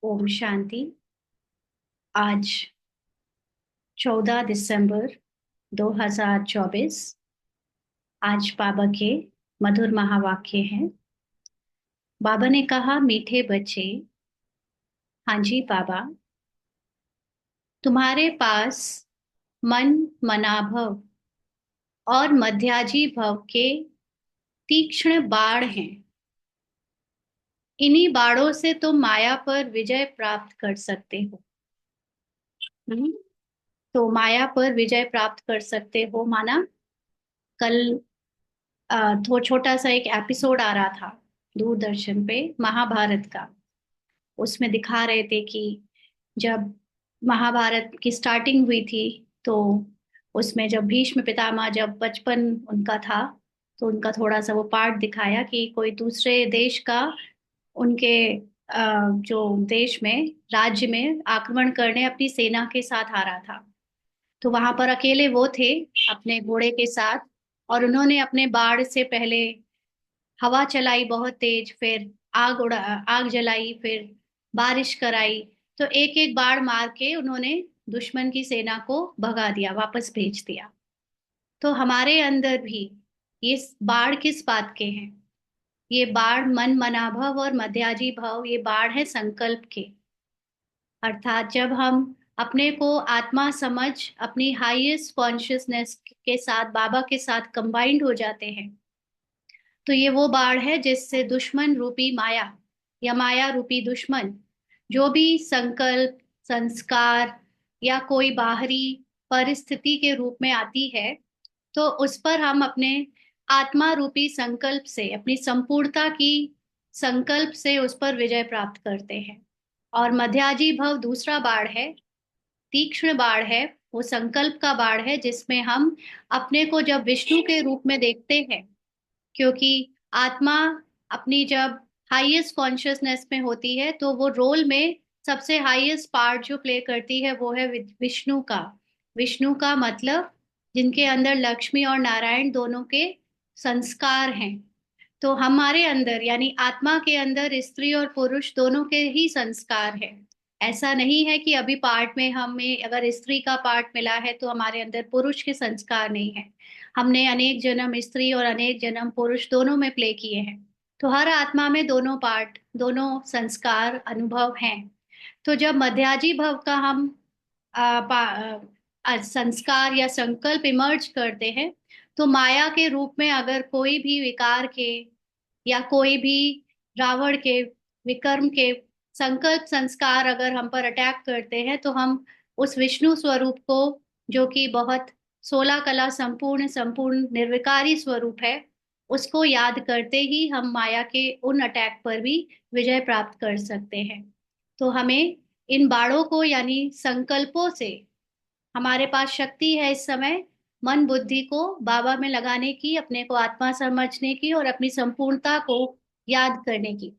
ओम शांति। आज 14 दिसंबर 2024। आज बाबा के मधुर महावाक्य हैं। बाबा ने कहा, मीठे बच्चे। हाँ जी बाबा, तुम्हारे पास मन, मनाभव और मध्याजी भव के तीक्ष्ण बाण हैं। इन्हीं बाणों से तुम माया पर विजय प्राप्त कर सकते हो। हम्म, तो माया पर विजय प्राप्त कर सकते हो माना, कल थोड़ा छोटा सा एक एपिसोड आ रहा था दूरदर्शन पे महाभारत का। उसमें दिखा रहे थे कि जब महाभारत की स्टार्टिंग हुई थी, तो उसमें जब भीष्म पितामह जब बचपन उनका था, तो उनका थोड़ा सा वो पार्ट दिखाया कि कोई दूसरे देश का उनके जो देश में राज्य में आक्रमण करने अपनी सेना के साथ आ रहा था। तो वहां पर अकेले वो थे अपने घोड़े के साथ, और उन्होंने अपने बाढ़ से पहले हवा चलाई बहुत तेज, फिर आग जलाई, फिर बारिश कराई। तो एक एक बाढ़ मार के उन्होंने दुश्मन की सेना को भगा दिया, वापस भेज दिया। तो हमारे अंदर भी ये बाढ़ किस बात के हैं? ये बाढ़ मन, मनाभव और मध्याजी भाव, ये बाढ़ है संकल्प के। अर्थात जब हम अपने को आत्मा समझ अपनी हाईएस्ट कॉन्शियसनेस के साथ बाबा के साथ कंबाइंड हो जाते हैं, तो ये वो बाढ़ है जिससे दुश्मन रूपी माया या माया रूपी दुश्मन जो भी संकल्प, संस्कार या कोई बाहरी परिस्थिति के रूप में आती है, तो उस पर हम अपने आत्मा रूपी संकल्प से, अपनी संपूर्णता की संकल्प से उस पर विजय प्राप्त करते हैं। और मध्याजी भव दूसरा बाढ़ है, तीक्ष्ण बाढ़ है। वो संकल्प का बाढ़ है जिसमें हम अपने को जब विष्णु के रूप में देखते हैं, क्योंकि आत्मा अपनी जब हाईएस्ट कॉन्शियसनेस में होती है, तो वो रोल में सबसे हाईएस्ट पार्ट जो प्ले करती है वो है विष्णु का। विष्णु का मतलब जिनके अंदर लक्ष्मी और नारायण दोनों के संस्कार हैं। तो हमारे अंदर यानी आत्मा के अंदर स्त्री और पुरुष दोनों के ही संस्कार है। ऐसा नहीं है कि अभी पार्ट में हमें अगर स्त्री का पार्ट मिला है तो हमारे अंदर पुरुष के संस्कार नहीं है। हमने अनेक जन्म स्त्री और अनेक जन्म पुरुष दोनों में प्ले किए हैं। तो हर आत्मा में दोनों पार्ट, दोनों संस्कार अनुभव हैं। तो जब मध्याजी भव का हम संस्कार या संकल्प इमर्ज करते हैं, तो माया के रूप में अगर कोई भी विकार के या कोई भी रावण के विकर्म के संकल्प संस्कार अगर हम पर अटैक करते हैं, तो हम उस विष्णु स्वरूप को, जो कि बहुत 16 कला संपूर्ण संपूर्ण निर्विकारी स्वरूप है, उसको याद करते ही हम माया के उन अटैक पर भी विजय प्राप्त कर सकते हैं। तो हमें इन बाणों को यानी संकल्पों से, हमारे पास शक्ति है इस समय मन बुद्धि को बाबा में लगाने की, अपने को आत्मा समझने की और अपनी संपूर्णता को याद करने की।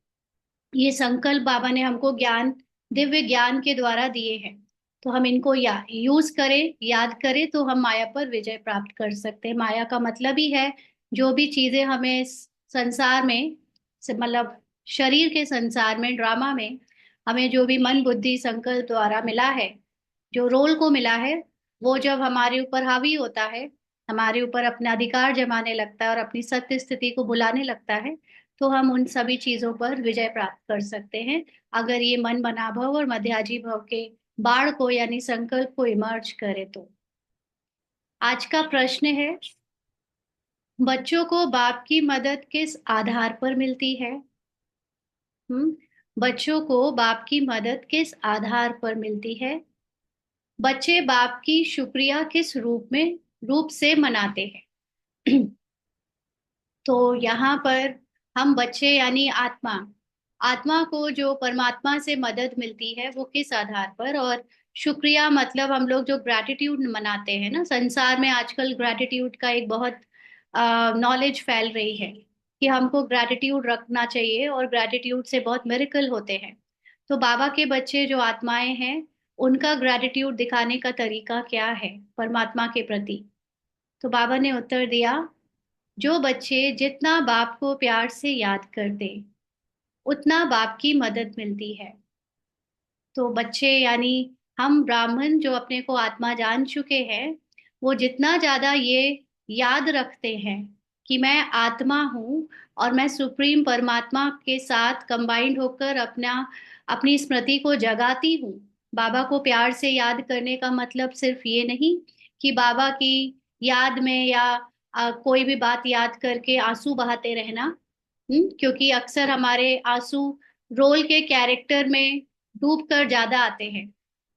ये संकल्प बाबा ने हमको ज्ञान, दिव्य ज्ञान के द्वारा दिए हैं। तो हम इनको यूज करें, याद करें, तो हम माया पर विजय प्राप्त कर सकते हैं। माया का मतलब ही है जो भी चीजें हमें इस संसार में मतलब शरीर के संसार में, ड्रामा में हमें जो भी मन बुद्धि संकल्प द्वारा मिला है, जो रोल को मिला है, वो जब हमारे ऊपर हावी होता है, हमारे ऊपर अपना अधिकार जमाने लगता है और अपनी सत्य स्थिति को भुलाने लगता है, तो हम उन सभी चीजों पर विजय प्राप्त कर सकते हैं, अगर ये मन मनाभव और मध्याजी भव के बाढ़ को यानी संकल्प को इमर्ज करे तो। आज का प्रश्न है, बच्चों को बाप की मदद किस आधार पर मिलती है? बच्चों को बाप की मदद किस आधार पर मिलती है? बच्चे बाप की शुक्रिया किस रूप से मनाते हैं? तो यहाँ पर हम बच्चे यानी आत्मा, आत्मा को जो परमात्मा से मदद मिलती है वो किस आधार पर, और शुक्रिया मतलब हम लोग जो ग्रैटिट्यूड मनाते हैं ना, संसार में आजकल ग्रैटिट्यूड का एक बहुत नॉलेज फैल रही है कि हमको ग्रैटिट्यूड रखना चाहिए और ग्रैटिट्यूड से बहुत मिरेकल होते हैं। तो बाबा के बच्चे जो आत्माएं हैं, उनका ग्रैटिट्यूड दिखाने का तरीका क्या है परमात्मा के प्रति? तो बाबा ने उत्तर दिया, जो बच्चे जितना बाप को प्यार से याद करते, उतना बाप की मदद मिलती है। तो बच्चे यानी हम ब्राह्मण जो अपने को आत्मा जान चुके हैं, वो जितना ज्यादा ये याद रखते हैं कि मैं आत्मा हूँ और मैं सुप्रीम परमात्मा के साथ कंबाइंड होकर अपनी स्मृति को जगाती हूँ। बाबा को प्यार से याद करने का मतलब सिर्फ ये नहीं कि बाबा की याद में या कोई भी बात याद करके आंसू बहाते रहना। क्योंकि अक्सर हमारे आंसू रोल के कैरेक्टर में डूब कर ज्यादा आते हैं,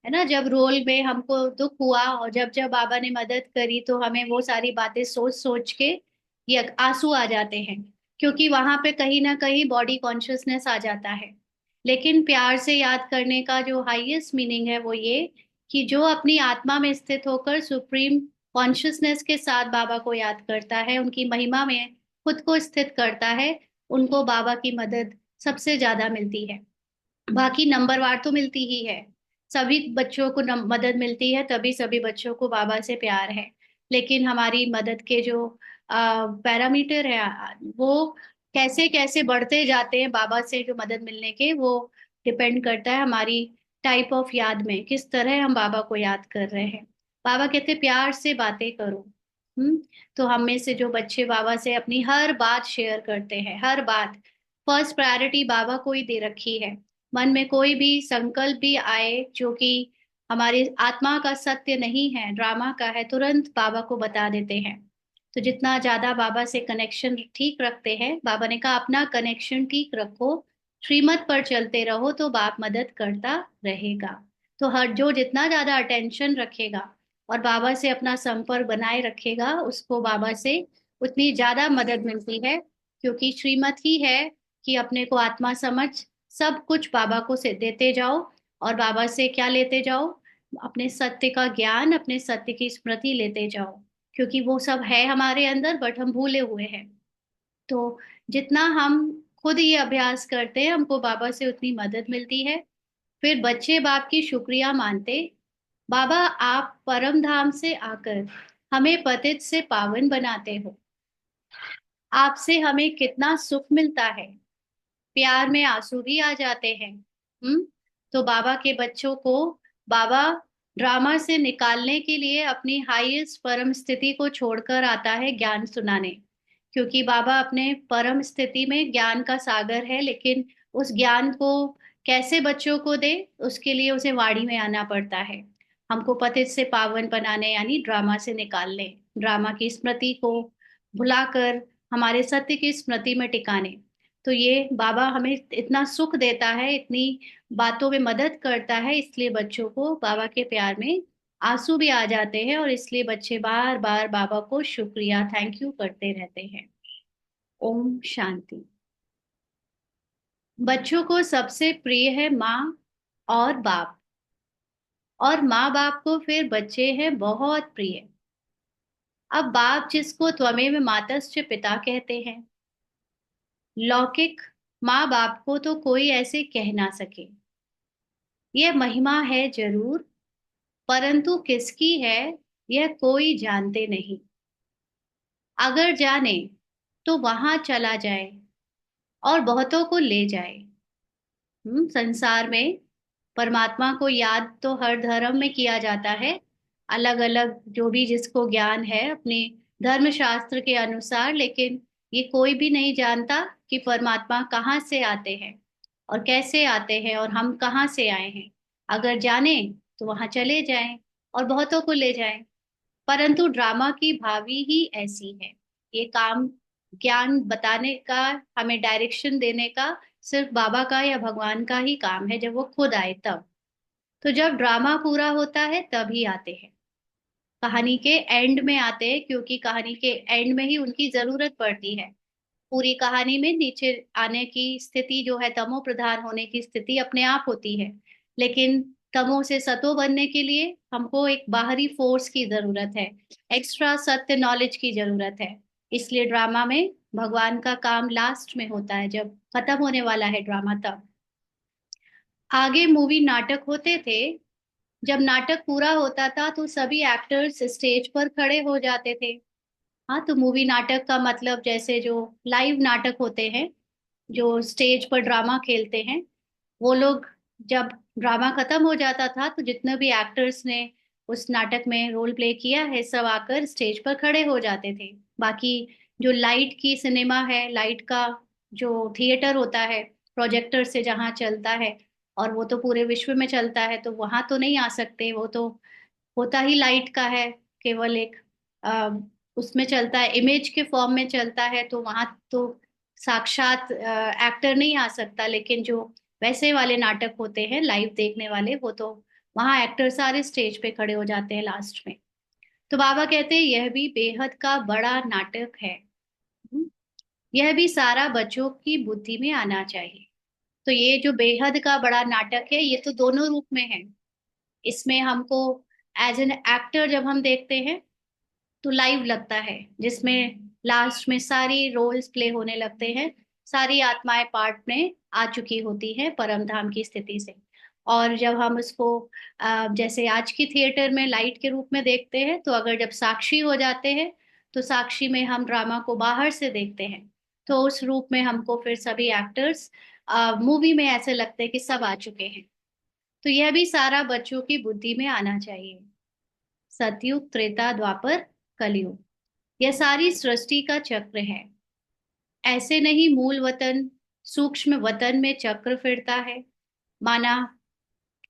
है ना। जब रोल में हमको दुख हुआ और जब जब बाबा ने मदद करी तो हमें वो सारी बातें सोच सोच के ये आंसू आ जाते हैं, क्योंकि वहां पे कहीं ना कहीं बॉडी कॉन्शियसनेस आ जाता है। लेकिन प्यार से याद करने का जो हाईएस्ट मीनिंग है वो ये कि जो अपनी आत्मा में स्थित होकर सुप्रीम कॉन्शियसनेस के साथ बाबा को याद करता है, उनकी महिमा में खुद को स्थित करता है, उनको बाबा की मदद सबसे ज्यादा मिलती है। बाकी नंबरवार तो मिलती ही है, सभी बच्चों को मदद मिलती है, तभी सभी बच्चों को बाबा से प्यार है। लेकिन हमारी मदद के जो पैरामीटर है, वो कैसे कैसे बढ़ते जाते हैं बाबा से जो मदद मिलने के, वो डिपेंड करता है हमारी टाइप ऑफ याद में, किस तरह हम बाबा को याद कर रहे हैं। बाबा कहते प्यार से बातें करो। हम्म। तो हम में से जो बच्चे बाबा से अपनी हर बात शेयर करते हैं, हर बात, फर्स्ट प्रायोरिटी बाबा को ही दे रखी है। मन में कोई भी संकल्प भी आए जो कि हमारी आत्मा का सत्य नहीं है, ड्रामा का है, तुरंत बाबा को बता देते हैं। तो जितना ज्यादा बाबा से कनेक्शन ठीक रखते हैं, बाबा ने कहा अपना कनेक्शन ठीक रखो, श्रीमत पर चलते रहो तो बाप मदद करता रहेगा। तो हर जो जितना ज्यादा अटेंशन रखेगा और बाबा से अपना संपर्क बनाए रखेगा, उसको बाबा से उतनी ज्यादा मदद मिलती है। क्योंकि श्रीमत ही है कि अपने को आत्मा समझ सब कुछ बाबा को से देते जाओ, और बाबा से क्या लेते जाओ, अपने सत्य का ज्ञान, अपने सत्य की स्मृति लेते जाओ। क्योंकि वो सब है हमारे अंदर, बट हम भूले हुए हैं। तो जितना हम खुद ये अभ्यास करते हैं, हमको बाबा से उतनी मदद मिलती है। फिर बच्चे बाप की शुक्रिया मानते, बाबा आप परम धाम से आकर हमें पतित से पावन बनाते हो, आपसे हमें कितना सुख मिलता है, प्यार में आंसू भी आ जाते हैं। तो बाबा के बच्चों को बाबा ड्रामा से निकालने के लिए अपनी हाईएस्ट परम स्थिति को छोड़कर आता है ज्ञान सुनाने। क्योंकि बाबा अपने परम स्थिति में ज्ञान का सागर है, लेकिन उस ज्ञान को कैसे बच्चों को दे, उसके लिए उसे वाणी में आना पड़ता है। हमको पतित से पावन बनाने यानी ड्रामा से निकालने, ड्रामा की स्मृति को भुलाकर हमारे सत्य की स्मृति में टिकाने। तो ये बाबा हमें इतना सुख देता है, इतनी बातों में मदद करता है, इसलिए बच्चों को बाबा के प्यार में आंसू भी आ जाते हैं, और इसलिए बच्चे बार बार बाबा को शुक्रिया थैंक यू करते रहते हैं। ओम शांति। बच्चों को सबसे प्रिय है माँ और बाप, और माँ बाप को फिर बच्चे हैं बहुत प्रिय। अब बाप जिसको त्वमेव मातस्च पिता कहते हैं, लौकिक माँ बाप को तो कोई ऐसे कह ना सके। यह महिमा है जरूर, परंतु किसकी है यह कोई जानते नहीं। अगर जाने तो वहां चला जाए और बहुतों को ले जाए। संसार में परमात्मा को याद तो हर धर्म में किया जाता है, अलग अलग जो भी जिसको ज्ञान है अपने धर्म शास्त्र के अनुसार। लेकिन ये कोई भी नहीं जानता कि परमात्मा कहाँ से आते हैं और कैसे आते हैं और हम कहाँ से आए हैं। अगर जाने तो वहां चले जाएं और बहुतों को ले जाएं। परंतु ड्रामा की भावी ही ऐसी है। ये काम ज्ञान बताने का, हमें डायरेक्शन देने का सिर्फ बाबा का या भगवान का ही काम है, जब वो खुद आए तब। तो जब ड्रामा पूरा होता है तभी आते हैं, कहानी के एंड में आते हैं, क्योंकि कहानी के एंड में ही उनकी जरूरत पड़ती है। पूरी कहानी में नीचे आने की स्थिति जो है, तमो प्रधान होने की स्थिति अपने आप होती है। लेकिन तमो से सतो बनने के लिए हमको एक बाहरी फोर्स की जरूरत है, एक्स्ट्रा सत्य नॉलेज की जरूरत है। इसलिए ड्रामा में भगवान का काम लास्ट में होता है, जब खत्म होने वाला है ड्रामा तब। आगे मूवी नाटक होते थे। जब नाटक पूरा होता था तो सभी एक्टर्स स्टेज पर खड़े हो जाते थे। हाँ, तो मूवी नाटक का मतलब जैसे जो लाइव नाटक होते हैं, जो स्टेज पर ड्रामा खेलते हैं, वो लोग जब ड्रामा खत्म हो जाता था तो जितने भी एक्टर्स ने उस नाटक में रोल प्ले किया है सब आकर स्टेज पर खड़े हो जाते थे। बाकी जो लाइट की सिनेमा है, लाइट का जो थिएटर होता है, प्रोजेक्टर से जहाँ चलता है, और वो तो पूरे विश्व में चलता है, तो वहां तो नहीं आ सकते। वो तो होता ही लाइट का है, केवल एक आ, उसमें चलता है, इमेज के फॉर्म में चलता है, तो वहां तो साक्षात एक्टर नहीं आ सकता। लेकिन जो वैसे वाले नाटक होते हैं लाइव देखने वाले, वो तो वहां एक्टर सारे स्टेज पे खड़े हो जाते हैं लास्ट में। तो बाबा कहते हैं यह भी बेहद का बड़ा नाटक है। हम्म, यह भी सारा बच्चों की बुद्धि में आना चाहिए। तो ये जो बेहद का बड़ा नाटक है, ये तो दोनों रूप में है। इसमें हमको एज एन एक्टर जब हम देखते हैं तो लाइव लगता है, जिसमें लास्ट में सारी रोल्स प्ले होने लगते हैं, सारी आत्माएं पार्ट में आ चुकी होती है परम धाम की स्थिति से। और जब हम उसको जैसे आज की थिएटर में लाइट के रूप में देखते हैं, तो अगर जब साक्षी हो जाते हैं तो साक्षी में हम ड्रामा को बाहर से देखते हैं, तो उस रूप में हमको फिर सभी एक्टर्स मूवी में ऐसे लगते हैं कि सब आ चुके हैं। तो यह भी सारा बच्चों की बुद्धि में आना चाहिए। सतयुग, त्रेता, द्वापर, कलयुग, यह सारी सृष्टि का चक्र है। ऐसे नहीं मूल वतन सूक्ष्म वतन में चक्र फिरता है। माना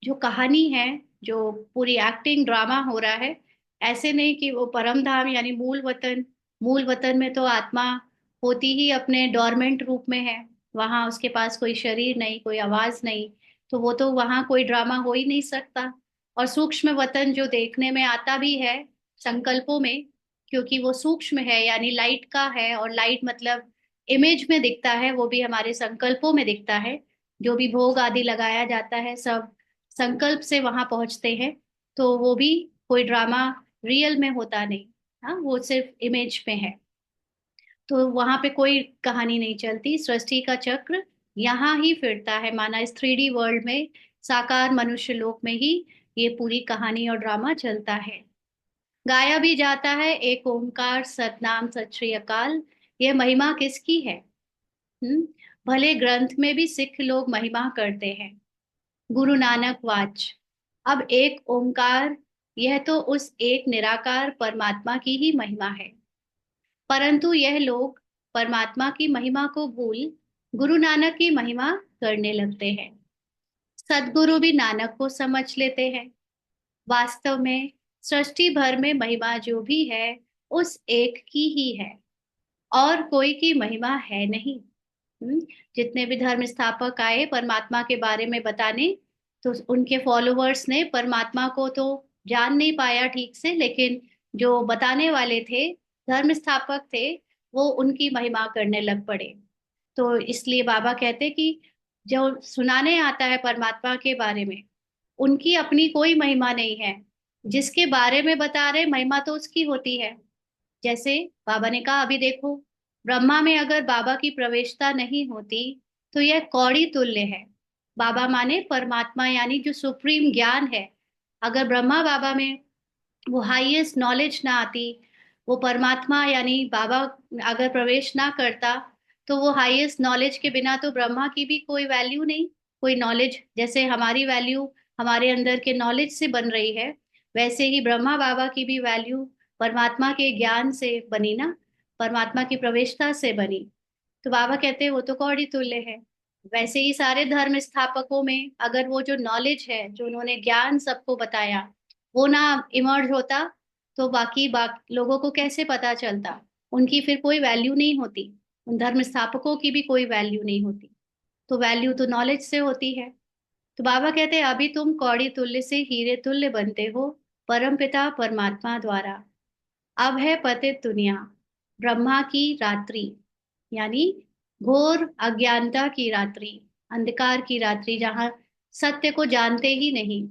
जो कहानी है, जो पूरी एक्टिंग ड्रामा हो रहा है, ऐसे नहीं कि वो परम धाम यानी मूल वतन में तो आत्मा होती ही अपने डोरमेंट रूप में है। वहां उसके पास कोई शरीर नहीं, कोई आवाज नहीं, तो वो तो वहां कोई ड्रामा हो ही नहीं सकता। और सूक्ष्म वतन जो देखने में आता भी है संकल्पों में, क्योंकि वो सूक्ष्म है यानी लाइट का है, और लाइट मतलब इमेज में दिखता है, वो भी हमारे संकल्पों में दिखता है। जो भी भोग आदि लगाया जाता है सब संकल्प से वहां पहुंचते हैं। तो वो भी कोई ड्रामा रियल में होता नहीं। हाँ, वो सिर्फ इमेज में है। तो वहां पे कोई कहानी नहीं चलती, सृष्टि का चक्र यहाँ ही फिरता है। माना इस 3D वर्ल्ड में, साकार मनुष्य लोक में ही ये पूरी कहानी और ड्रामा चलता है। गाया भी जाता है एक ओंकार सतनाम सत श्री अकाल, ये महिमा किसकी है? हम्म, भले ग्रंथ में भी सिख लोग महिमा करते हैं। गुरु नानक वाच, अब एक ओंकार, यह तो उस एक निराकार परमात्मा की ही महिमा है। परंतु यह लोग परमात्मा की महिमा को भूल गुरु नानक की महिमा करने लगते हैं। सदगुरु भी नानक को समझ लेते हैं। वास्तव में सृष्टि भर में महिमा जो भी है उस एक की ही है, और कोई की महिमा है नहीं। हम्म, जितने भी धर्म स्थापक आए परमात्मा के बारे में बताने, तो उनके फॉलोअर्स ने परमात्मा को तो जान नहीं पाया ठीक से, लेकिन जो बताने वाले थे, धर्म स्थापक थे, वो उनकी महिमा करने लग पड़े। तो इसलिए बाबा कहते कि जो सुनाने आता है परमात्मा के बारे में, उनकी अपनी कोई महिमा नहीं है। जिसके बारे में बता रहे, महिमा तो उसकी होती है। जैसे बाबा ने कहा, अभी देखो, ब्रह्मा में अगर बाबा की प्रवेशता नहीं होती तो यह कौड़ी तुल्य है। बाबा माने परमात्मा यानी जो सुप्रीम ज्ञान है। अगर ब्रह्मा बाबा में वो हाईएस्ट नॉलेज ना आती, वो परमात्मा यानी बाबा अगर प्रवेश ना करता, तो वो हाईएस्ट नॉलेज के बिना तो ब्रह्मा की भी कोई वैल्यू नहीं। कोई नॉलेज जैसे हमारी वैल्यू हमारे अंदर के नॉलेज से बन रही है, वैसे ही ब्रह्मा बाबा की भी वैल्यू परमात्मा के ज्ञान से बनी ना, परमात्मा की प्रवेशता से बनी। तो बाबा कहते हैं वो तो कौड़ी तुल्य है। वैसे ही सारे धर्म स्थापकों में अगर वो जो नॉलेज है, जो उन्होंने ज्ञान सबको बताया, वो ना इमर्ज होता, तो बाकी लोगों को कैसे पता चलता? उनकी फिर कोई वैल्यू नहीं होती, उन धर्म स्थापकों की भी कोई वैल्यू नहीं होती। तो वैल्यू तो नॉलेज से होती है। तो बाबा कहते हैं अभी तुम कौड़ी तुल्य से हीरे तुल्य बनते हो, परम पिता परमात्मा द्वारा। अब है पतित दुनिया, ब्रह्मा की रात्रि, यानी घोर अज्ञानता की रात्रि, अंधकार की रात्रि, जहां सत्य को जानते ही नहीं।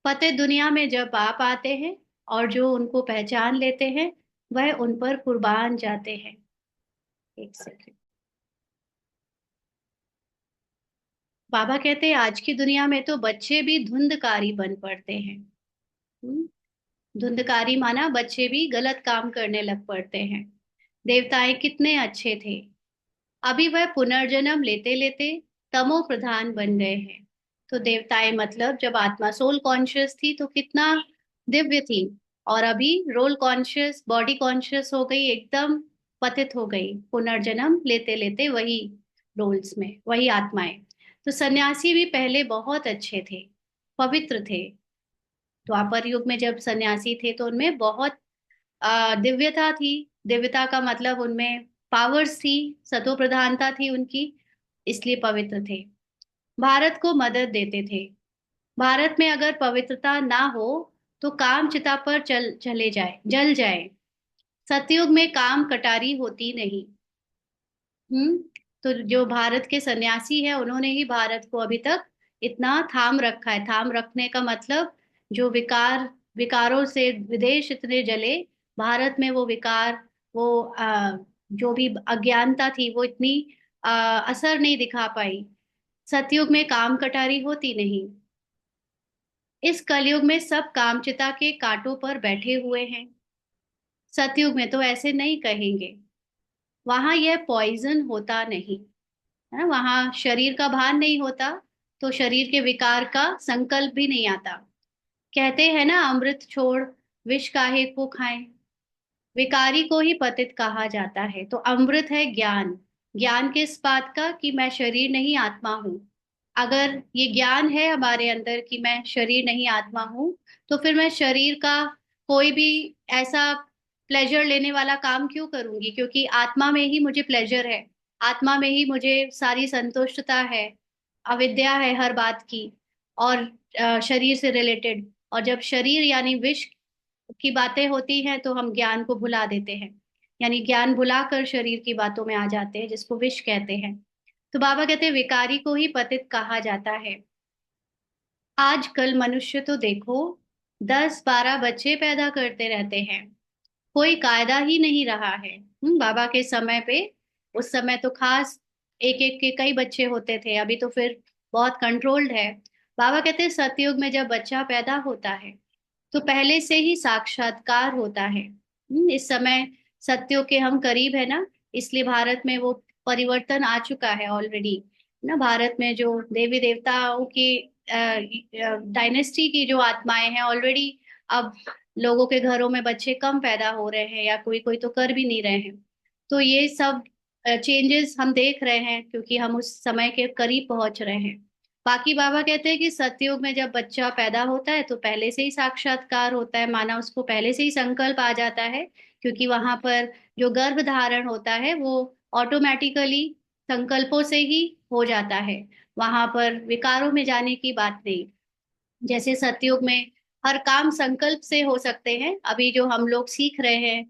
पतित दुनिया में जब बाप आते हैं और जो उनको पहचान लेते हैं, वह उन पर कुर्बान जाते हैं। एक सेकंड। बाबा कहते हैं आज की दुनिया में तो बच्चे भी धुंधकारी बन पड़ते हैं। हम्म, धुंधकारी माना बच्चे भी गलत काम करने लग पड़ते हैं। देवताएं कितने अच्छे थे, अभी वह पुनर्जन्म लेते लेते तमो प्रधान बन गए हैं। तो देवताएं मतलब जब आत्मा सोल कॉन्शियस थी तो कितना दिव्य थी, और अभी रोल कॉन्शियस बॉडी कॉन्शियस हो गई, एकदम पतित हो गई, पुनर्जन्म लेते लेते वही रोल्स में वही आत्माएं। तो सन्यासी भी पहले बहुत अच्छे थे, पवित्र थे। द्वापर युग में जब सन्यासी थे तो उनमें बहुत दिव्यता थी। दिव्यता का मतलब उनमें पावर्स थी, सतो प्रधानता थी उनकी, इसलिए पवित्र थे। भारत को मदद देते थे। भारत में अगर पवित्रता ना हो तो काम चिता पर चले जाए, जल जाए। सतयुग में काम कटारी होती नहीं। हम्म। तो जो भारत के सन्यासी है उन्होंने ही भारत को अभी तक इतना थाम रखा है। थाम रखने का मतलब जो विकारों से विदेश इतने जले, भारत में वो विकार, वो जो भी अज्ञानता थी वो इतनी असर नहीं दिखा पाई। सतयुग में काम कटारी होती नहीं। इस कलयुग में सब कामचिता के कांटों पर बैठे हुए हैं। सतयुग में तो ऐसे नहीं कहेंगे, वहां यह पॉइजन होता नहीं है ना, वहां शरीर का भान नहीं होता, तो शरीर के विकार का संकल्प भी नहीं आता। कहते हैं ना, अमृत छोड़ विष काहे को खाएं। विकारी को ही पतित कहा जाता है। तो अमृत है ज्ञान। ज्ञान किस बात का? कि मैं शरीर नहीं आत्मा हूं। अगर ये ज्ञान है हमारे अंदर कि मैं शरीर नहीं आत्मा हूं, तो फिर मैं शरीर का कोई भी ऐसा प्लेजर लेने वाला काम क्यों करूंगी? क्योंकि आत्मा में ही मुझे प्लेजर है, आत्मा में ही मुझे सारी संतुष्टता है, अविद्या है हर बात की, और शरीर से रिलेटेड। और जब शरीर यानी विष की बातें होती हैं तो हम ज्ञान को भुला देते हैं, यानी ज्ञान भुलाकर शरीर की बातों में आ जाते हैं, जिसको विष कहते हैं। तो बाबा कहते हैं विकारी को ही पतित कहा जाता है। आजकल मनुष्य तो देखो 10-12 बच्चे पैदा करते रहते हैं, कोई कायदा ही नहीं रहा है। बाबा के समय पे, उस समय तो खास एक एक के कई बच्चे होते थे, अभी तो फिर बहुत कंट्रोल्ड है। बाबा कहते हैं सतयुग में जब बच्चा पैदा होता है तो पहले से ही साक्षात्कार होता है। इस समय सत्यों के हम करीब है ना, इसलिए भारत में वो परिवर्तन आ चुका है ऑलरेडी ना। भारत में जो देवी देवताओं की डायनेस्टी की जो आत्माएं हैं ऑलरेडी, अब लोगों के घरों में बच्चे कम पैदा हो रहे हैं, या कोई कोई तो कर भी नहीं रहे हैं। तो ये सब चेंजेस हम देख रहे हैं क्योंकि हम उस समय के करीब पहुंच रहे हैं। बाकी बाबा कहते हैं कि सतयुग में जब बच्चा पैदा होता है तो पहले से ही साक्षात्कार होता है, माना उसको पहले से ही संकल्प आ जाता है, क्योंकि वहां पर जो गर्भ धारण होता है वो ऑटोमेटिकली संकल्पों से ही हो जाता है। वहां पर विकारों में जाने की बात नहीं। जैसे सतयुग में हर काम संकल्प से हो सकते हैं, अभी जो हम लोग सीख रहे हैं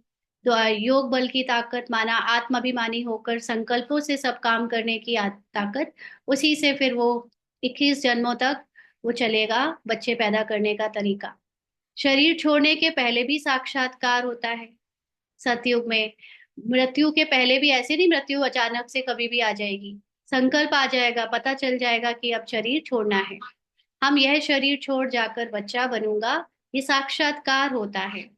तो योग बल की ताकत, माना आत्माभिमानी होकर संकल्पों से सब काम करने की ताकत, उसी से फिर वो 21 जन्मों तक वो चलेगा, बच्चे पैदा करने का तरीका। शरीर छोड़ने के पहले भी साक्षात्कार होता है सतयुग में। मृत्यु के पहले भी ऐसे नहीं, मृत्यु अचानक से कभी भी आ जाएगी, संकल्प आ जाएगा, पता चल जाएगा कि अब शरीर छोड़ना है, हम यह शरीर छोड़ जाकर बच्चा बनूंगा, ये साक्षात्कार होता है।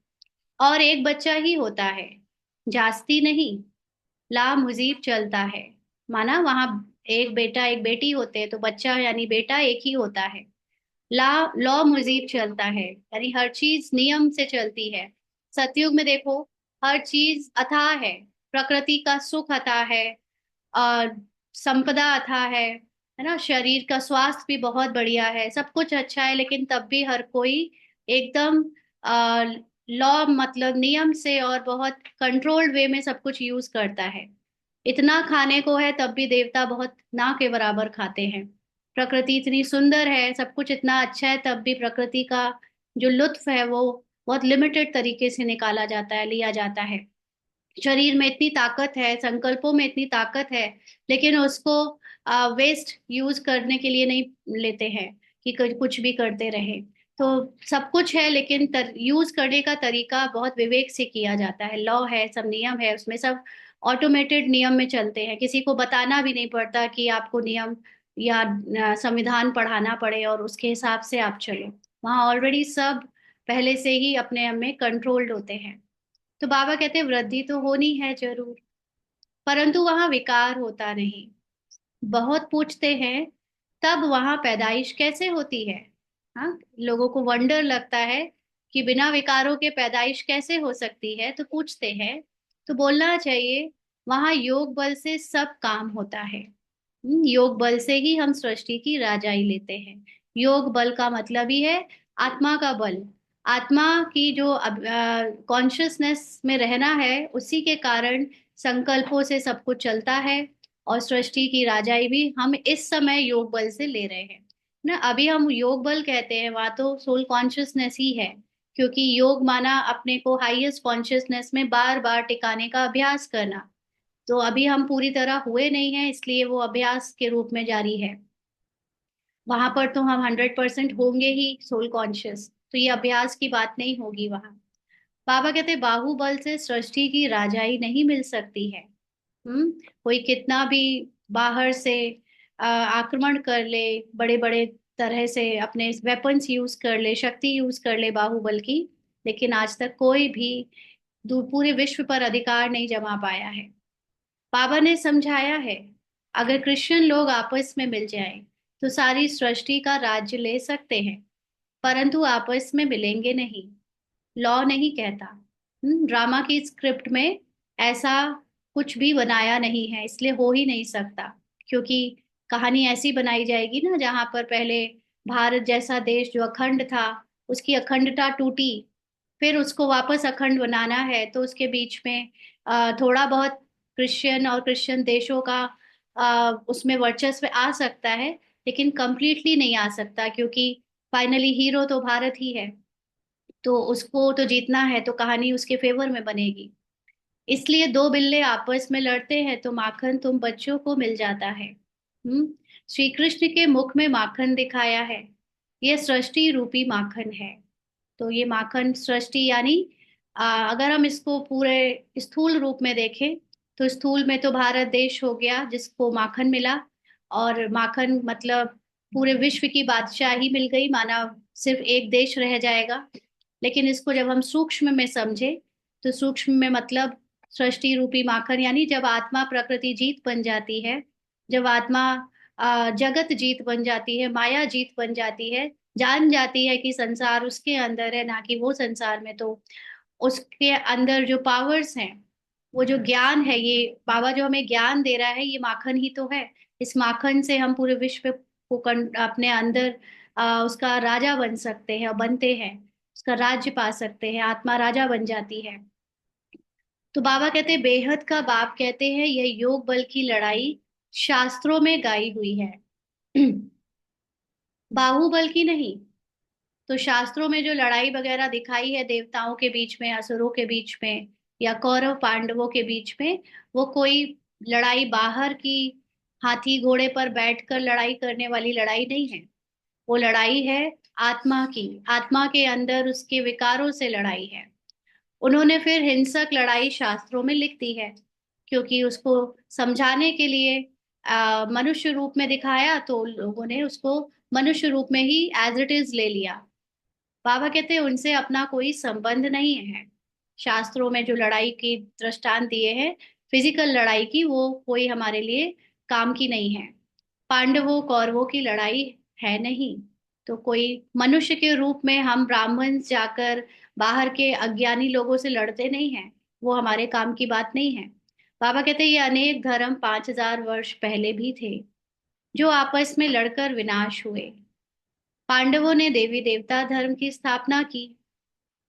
और एक बच्चा ही होता है, जास्ती नहीं, ला मुजीब चलता है। माना वहां एक बेटा एक बेटी होते हैं तो बच्चा यानी बेटा एक ही होता है। ला लॉ मुजीब चलता है, यानी हर चीज नियम से चलती है। सतयुग में देखो हर चीज अथाह है, प्रकृति का सुख अथाह है, और संपदा अथाह है ना, शरीर का स्वास्थ्य भी बहुत बढ़िया है, सब कुछ अच्छा है, लेकिन तब भी हर कोई एकदम लॉ मतलब नियम से और बहुत कंट्रोल्ड वे में सब कुछ यूज करता है। इतना खाने को है तब भी देवता बहुत ना के बराबर खाते हैं। प्रकृति इतनी सुंदर है, सब कुछ इतना अच्छा है, तब भी प्रकृति का जो लुत्फ है वो बहुत लिमिटेड तरीके से निकाला जाता है, लिया जाता है। शरीर में इतनी ताकत है, संकल्पों में इतनी ताकत है, लेकिन उसको वेस्ट यूज करने के लिए नहीं लेते हैं कि कुछ भी करते रहे। तो सब कुछ है लेकिन यूज करने का तरीका बहुत विवेक से किया जाता है। लॉ है, सब नियम है, उसमें सब ऑटोमेटेड नियम में चलते हैं, किसी को बताना भी नहीं पड़ता कि आपको नियम या संविधान पढ़ाना पड़े और उसके हिसाब से आप चलो। वहाँ ऑलरेडी सब पहले से ही अपने आप में कंट्रोल्ड होते हैं। तो बाबा कहते हैं वृद्धि तो होनी है जरूर, परंतु वहां विकार होता नहीं। बहुत पूछते हैं तब वहां पैदाइश कैसे होती है? हाँ, लोगों को वंडर लगता है कि बिना विकारों के पैदाइश कैसे हो सकती है, तो पूछते हैं। तो बोलना चाहिए वहां योग बल से सब काम होता है। योग बल से ही हम सृष्टि की राजाई लेते हैं। योग बल का मतलब ही है आत्मा का बल। आत्मा की जो कॉन्शियसनेस में रहना है, उसी के कारण संकल्पों से सब कुछ चलता है। और सृष्टि की राजाई भी हम इस समय योग बल से ले रहे हैं ना। अभी हम योग बल कहते हैं, वहां तो सोल कॉन्शियसनेस ही है, क्योंकि योग माना अपने को हाईएस्ट कॉन्शियसनेस में बार बार टिकाने का अभ्यास करना। तो अभी हम पूरी तरह हुए नहीं हैं, इसलिए वो अभ्यास के रूप में जारी है। वहां पर तो हम 100% होंगे ही सोल कॉन्शियस, तो ये अभ्यास की बात नहीं होगी वहां। बाबा कहते बाहुबल से सृष्टि की राजाई नहीं मिल सकती है। कोई कितना भी बाहर से आक्रमण कर ले, बड़े बड़े तरह से अपने वेपन्स यूज कर ले, शक्ति यूज कर ले बाहुबल की, लेकिन आज तक कोई भी पूरे विश्व पर अधिकार नहीं जमा पाया है। बाबा ने समझाया है, अगर क्रिश्चियन लोग आपस में मिल जाएं तो सारी सृष्टि का राज्य ले सकते हैं, परंतु आपस में मिलेंगे नहीं। लॉ नहीं कहता। ड्रामा की स्क्रिप्ट में ऐसा कुछ भी बनाया नहीं है, इसलिए हो ही नहीं सकता। क्योंकि कहानी ऐसी बनाई जाएगी ना, जहां पर पहले भारत जैसा देश जो अखंड था, उसकी अखंडता टूटी, फिर उसको वापस अखंड बनाना है, तो उसके बीच में थोड़ा बहुत क्रिश्चियन और क्रिश्चियन देशों का उसमें वर्चस्व आ सकता है, लेकिन कंप्लीटली नहीं आ सकता, क्योंकि फाइनली हीरो तो भारत ही है। तो उसको तो जीतना है, तो कहानी उसके फेवर में बनेगी। इसलिए दो बिल्ले आपस में लड़ते हैं तो माखन तुम बच्चों को मिल जाता है। श्री कृष्ण के मुख में माखन दिखाया है। यह सृष्टि रूपी माखन है। तो ये माखन सृष्टि यानी अगर हम इसको पूरे स्थूल रूप में देखें, तो स्थूल में तो भारत देश हो गया जिसको माखन मिला। और माखन मतलब पूरे विश्व की बादशाही मिल गई, माना सिर्फ एक देश रह जाएगा। लेकिन इसको जब हम सूक्ष्म में समझे, तो सूक्ष्म में मतलब सृष्टि रूपी माखन यानी जब आत्मा प्रकृति जीत बन जाती है, जब आत्मा जगत जीत बन जाती है, माया जीत बन जाती है, जान जाती है कि संसार उसके अंदर है, ना कि वो संसार में, तो उसके अंदर जो पावर्स हैं, वो जो ज्ञान है, ये बाबा जो हमें ज्ञान दे रहा है, ये माखन ही तो है। इस माखन से हम पूरे विश्व को अपने अंदर उसका राजा बन सकते हैं और बनते हैं, उसका राज्य पा सकते हैं, आत्मा राजा बन जाती है। तो बाबा कहते हैं बेहद का बाप कहते हैं यह योग बल की लड़ाई शास्त्रों में गाई हुई है। बाहुबल की नहीं। तो शास्त्रों में जो लड़ाई वगैरह दिखाई है देवताओं के बीच में, असुरों के बीच में, या कौरव पांडवों के बीच में, वो कोई लड़ाई बाहर की हाथी घोड़े पर बैठकर लड़ाई करने वाली लड़ाई नहीं है। वो लड़ाई है आत्मा की। आत्मा के अंदर उसके विकारों से लड़ाई है। उन्होंने फिर हिंसक लड़ाई शास्त्रों में लिख दी है, क्योंकि उसको समझाने के लिए मनुष्य रूप में दिखाया, तो लोगों ने उसको मनुष्य रूप में ही एज इट इज ले लिया। बाबा कहते हैं उनसे अपना कोई संबंध नहीं है। शास्त्रों में जो लड़ाई की दृष्टांत दिए हैं, फिजिकल लड़ाई की, वो कोई हमारे लिए काम की नहीं है। पांडवों कौरवों की लड़ाई है नहीं। तो कोई मनुष्य के रूप में हम ब्राह्मण जाकर बाहर के अज्ञानी लोगों से लड़ते नहीं हैं, वो हमारे काम की बात नहीं है। बाबा कहते हैं ये अनेक धर्म 5000 वर्ष पहले भी थे, जो आपस में लड़कर विनाश हुए। पांडवों ने देवी देवता धर्म की स्थापना की।